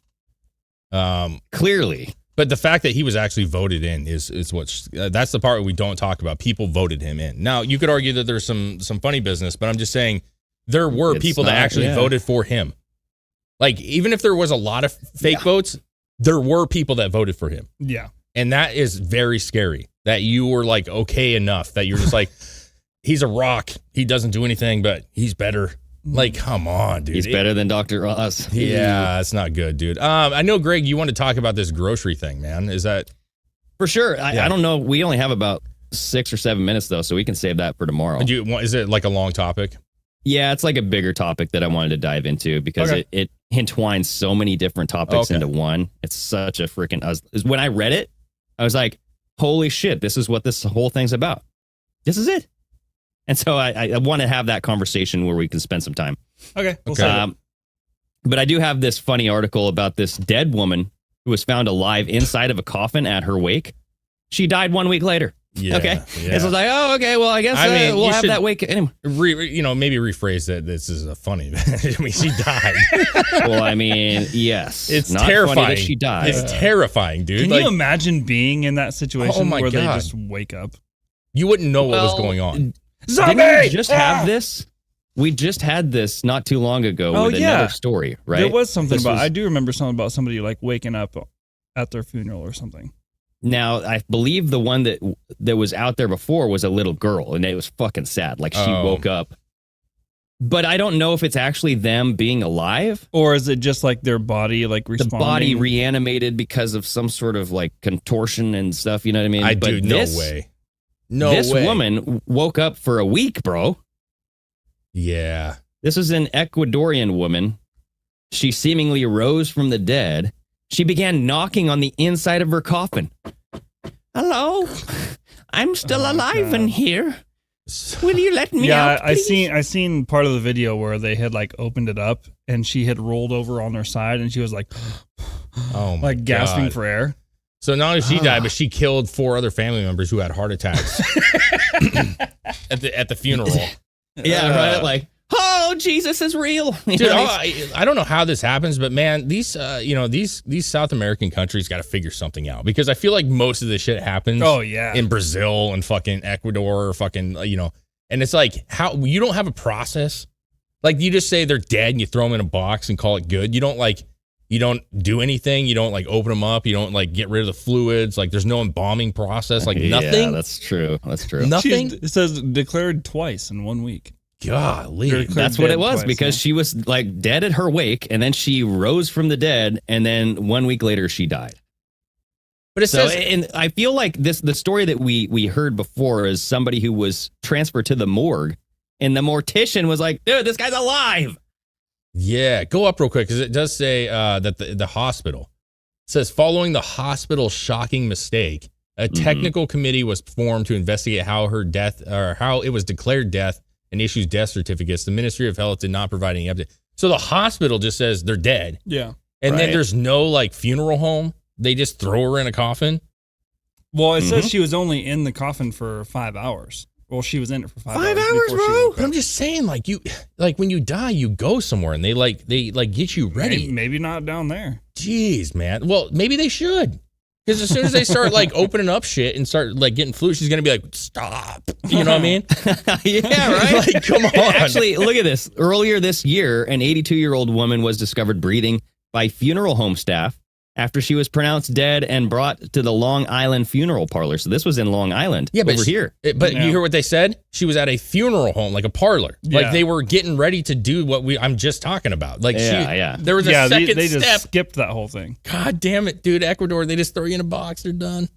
Clearly. But the fact that he was actually voted in is what's that's the part we don't talk about. People voted him in. Now, you could argue that there's some funny business, but I'm just saying there were people that actually voted for him. Like, even if there was a lot of fake votes, there were people that voted for him. Yeah. And that is very scary that you were like, okay enough that you're just like, he's a rock. He doesn't do anything, but he's better. Like, come on, dude. He's better than Dr. Oz. Yeah, that's not good, dude. I know, Greg, you want to talk about this grocery thing, man. Is that... For sure. I don't know. We only have about 6 or 7 minutes, though, so we can save that for tomorrow. Is it like a long topic? Yeah, it's like a bigger topic that I wanted to dive into because it entwines so many different topics into one. It's such a freaking... When I read it, I was like, holy shit, this is what this whole thing's about. This is it. And so I want to have that conversation where we can spend some time. Okay. But I do have this funny article about this dead woman who was found alive inside of a coffin at her wake. She died 1 week later. Yeah. Okay. Yeah. And so I was like, oh, okay, well, I guess we'll have that wake anyway. Maybe rephrase that. This is a funny. I mean, she died. Well, I mean, yes. It's not terrifying. Funny that she died. It's terrifying, dude. Can you imagine being in that situation where they just wake up? You wouldn't know what was going on. Zombie! Didn't we just have this? We just had this not too long ago with another story, right? There was something I do remember something about somebody like waking up at their funeral or something. Now, I believe the one that was out there before was a little girl, and it was fucking sad. Like, she woke up. But I don't know if it's actually them being alive. Or is it just like their body like responding? The body reanimated because of some sort of like contortion and stuff, you know what I mean? No way. This woman woke up for a week, bro. Yeah. This is an Ecuadorian woman. She seemingly rose from the dead. She began knocking on the inside of her coffin. Hello? I'm still alive in here. Will you let me out, please? I seen part of the video where they had like opened it up and she had rolled over on her side and she was like, like gasping for air. So not only she died, but she killed 4 other family members who had heart attacks at the funeral. Yeah, right. Like, oh, Jesus is real. Dude, I don't know how this happens, but man, these South American countries got to figure something out because I feel like most of this shit happens. In Brazil and fucking Ecuador or fucking and it's like how you don't have a process. Like you just say they're dead and you throw them in a box and call it good. You don't do anything. You don't like open them up. You don't like get rid of the fluids. Like there's no embalming process. Like nothing. Yeah, that's true. Nothing. It says declared twice in 1 week. Golly. That's what it was because she was like dead at her wake and then she rose from the dead and then 1 week later she died. But it says, and I feel like the story that we heard before is somebody who was transferred to the morgue and the mortician was like, dude, this guy's alive. Yeah, go up real quick because it does say that the hospital says following the hospital's shocking mistake, A technical committee was formed to investigate how her death or how it was declared death and issues death certificates. The Ministry of Health did not provide any update. So the hospital just says they're dead. Yeah. And then Right. there's no like funeral home. They just throw her in a coffin. Well, it says she was only in the coffin for 5 hours. Well, she was in it for 5 hours. 5 hours, before she bro? woke But I'm up. just saying, like when you die, you go somewhere and they get you ready. Maybe not down there. Jeez, man. Well, maybe they should. Because as soon as they start like opening up shit and start like getting flu, she's gonna be like, stop. You know what I mean? Yeah, right. Like, come on. Actually, look at this. Earlier this year, an 82-year-old woman was discovered breathing by funeral home staff after she was pronounced dead and brought to the Long Island funeral parlor. So this was in Long Island, Yeah, but over here. But Yeah. you hear what they said? She was at a funeral home, like a parlor. Yeah. Like they were getting ready to do what I'm just talking about. Like Yeah. there was a Yeah, second they just step. skipped that whole thing. God damn it, dude. Ecuador, they just throw you in a box. They're done.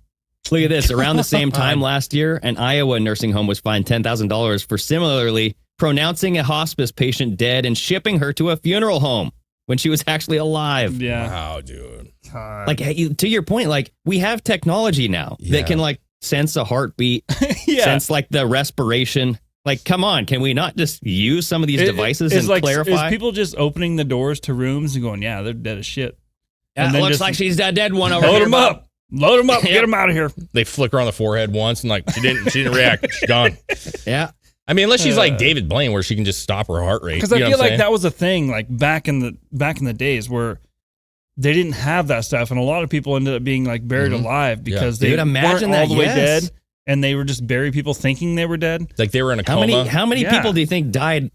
Look at this. Around the same time last year, an Iowa nursing home was fined $10,000 for similarly pronouncing a hospice patient dead and shipping her to a funeral home when she was actually alive. Yeah. Wow, dude. Like, hey, to your point, like, we have technology now Yeah. that can, like, sense a heartbeat, Yeah. sense, like, the respiration. Like, come on, can we not just use some of these devices it's and like, clarify? Is people just opening the doors to rooms and going, yeah, they're dead as shit. Yeah, and it then looks just like she's a dead one over Load here. them Bob. up. Load them up. Yep. Get them out of here. They flick her on the forehead once and like she didn't react. She's gone. Yeah. I mean, unless she's like David Blaine, where she can just stop her heart rate. Because You I know feel what I'm like saying? that was a thing, like back in the days where they didn't have that stuff, and a lot of people ended up being like buried alive because they Dude, imagine weren't all that, the way yes. dead, and they were just bury people thinking they were dead. Like they were in a How coma. many Yeah. people do you think died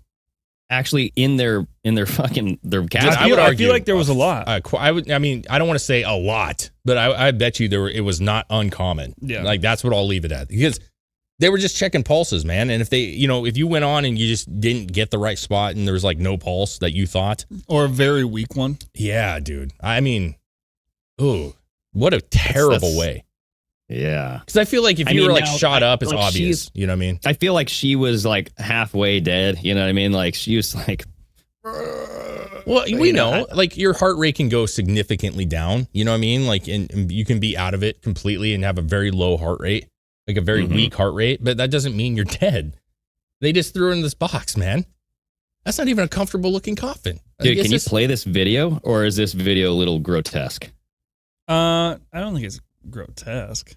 actually in their fucking their casket? I feel like there was a lot. I don't want to say a lot, but I bet you it was not uncommon. Yeah. Like that's what I'll leave it at, because they were just checking pulses, man. And if if you went on and you just didn't get the right spot and there was like no pulse that you thought, Or a very weak one. yeah, dude. I mean, ooh, what a terrible That's- way. Yeah. Because I feel like if I you mean, were like now, shot up, it's like, obvious. she's- You know what I mean? I feel like she was like halfway dead. You know what I mean? Like she was like, Well, we you know, know, like your heart rate can go significantly down. You know what I mean? Like, and you can be out of it completely and have a very low heart rate, like a very weak heart rate. But that doesn't mean you're dead. They just threw her in this box, man. That's not even a comfortable looking coffin. dude, It's can you just- play this video, or is this video a little grotesque? I don't think it's grotesque.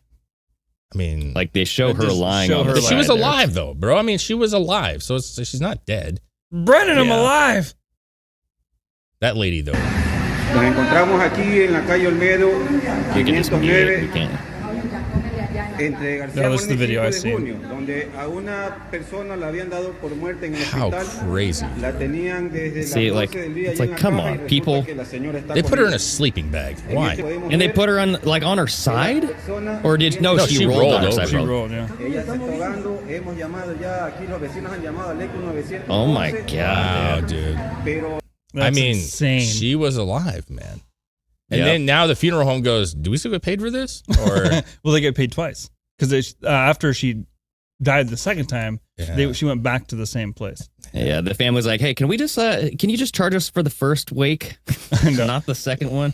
I mean, Like they show her Just lying show on her the she was side there. alive though, bro. I mean, she was alive, so she's not dead. Brennan, I'm Yeah. alive. That lady though. Nos encontramos aquí en la calle Olmedo, You can just mute it. 509, You can't. entre García No, this is the Moreno y video 5 I de seen. junio, donde a una persona la habían dado por muerta en el How hospital. crazy. La tenían desde See, las like, 12 del día it's allí like, en la come caja y on, resulta people. que la señora está They con put her in vida. a sleeping bag. En Why? este podemos And they ver, put her on like on her side, persona or did no? No, she, she rolled, rolled on her over. side. She bro. rolled, yeah. ella se está ahogando, hemos llamado ya, aquí los vecinos han llamado al ECO 911. Oh my Wow, god! dude. Pero That's I mean, insane. she was alive, man. And Yep. then now the funeral home goes, do we still get paid for this? Or Well, they get paid twice because after she died the second time, Yeah. she went back to the same place. Yeah, the family's like, hey, can you just charge us for the first wake, No. not the second one?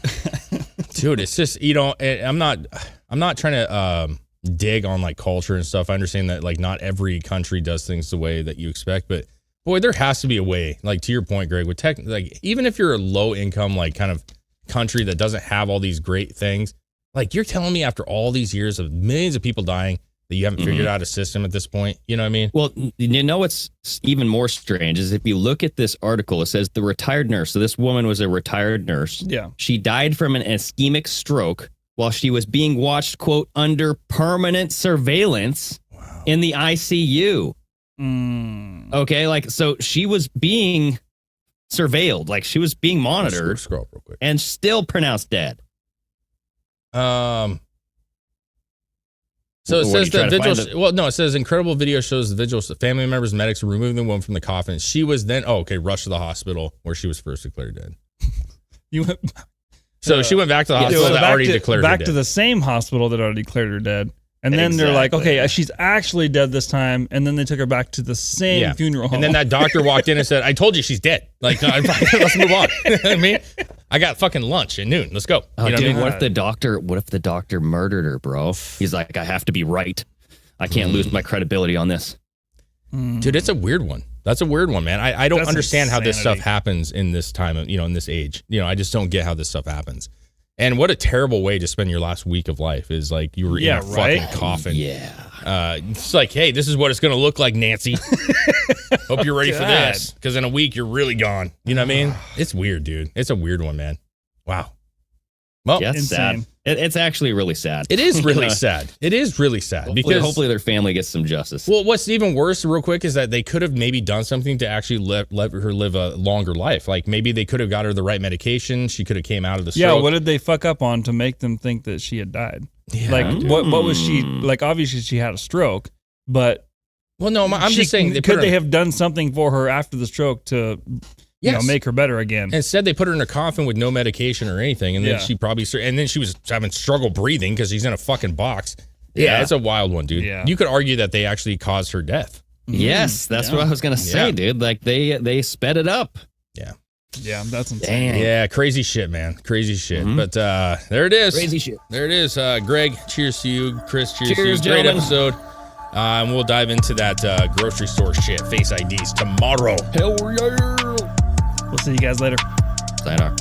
dude, it's just, I'm not trying to dig on like culture and stuff. I understand that like not every country does things the way that you expect, but boy, there has to be a way, like to your point, Greg, with tech, like even if you're a low income, like kind of country that doesn't have all these great things, like you're telling me after all these years of millions of people dying that you haven't figured out a system at this point. You know what I mean? Well, you know what's even more strange is if you look at this article, it says the retired nurse. So this woman was a retired nurse. Yeah. She died from an ischemic stroke while she was being watched, quote, under permanent surveillance in the ICU. Okay, like, so she was being surveilled, like she was being monitored Scroll up real quick. and still pronounced dead. So it What, says you trying the to find vigil. Well, no, it says incredible video shows the vigil. Family members, medics were removing the woman from the coffin. She was then rushed to the hospital where she was first declared dead. You went So she went back to the Yeah, hospital so that back already to, declared back her to dead. the same hospital that already declared her dead, And then they're like, Exactly. okay, she's actually dead this time. And then they took her back to the same funeral home. And then that doctor walked in and said, I told you she's dead. Like, let's move on. You know what I mean? I got fucking lunch at noon. Let's go. Oh, You know dude, what I mean? what if the doctor murdered her, bro? He's like, I have to be right. I can't lose my credibility on this. Dude, it's a weird one. That's a weird one, man. I don't That's understand how this stuff insanity. happens in this time, in this age. I just don't get how this stuff happens. And what a terrible way to spend your last week of life is like you were in a fucking coffin. Yeah. It's like, hey, this is what it's going to look like, Nancy. Hope you're ready for this. Because in a week, you're really gone. You know what I mean? It's weird, dude. It's a weird one, man. Wow. Well, Yeah, it's sad. It's actually really sad. it is really sad. It is really sad because hopefully their family gets some justice. well, what's even worse, real quick, is that they could have maybe done something to actually let her live a longer life. Like maybe they could have got her the right medication. She could have came out of the stroke. Yeah, what did they fuck up on to make them think that she had died? Yeah. Like, what was she, like, obviously she had a stroke, but Well, no, I'm just saying. Could they have done something for her after the stroke to, Yes. make her better again? Instead, they put her in a coffin with no medication or anything, and then Yeah. she probably and then she was having struggle breathing because she's in a fucking box. Yeah. It's a wild one, dude. Yeah. You could argue that they actually caused her death. Yes, that's what I was gonna say, Yeah. dude. Like they sped it up. Yeah. Yeah, that's insane. Damn. Yeah, crazy shit, man. Crazy shit. But there it is. Crazy shit. There it is. Greg, cheers to you. Chris, cheers to you. Cheers, Great gentlemen. episode. And we'll dive into that grocery store shit, Face IDs, tomorrow. Hell yeah. We'll see you guys later. Sayonara.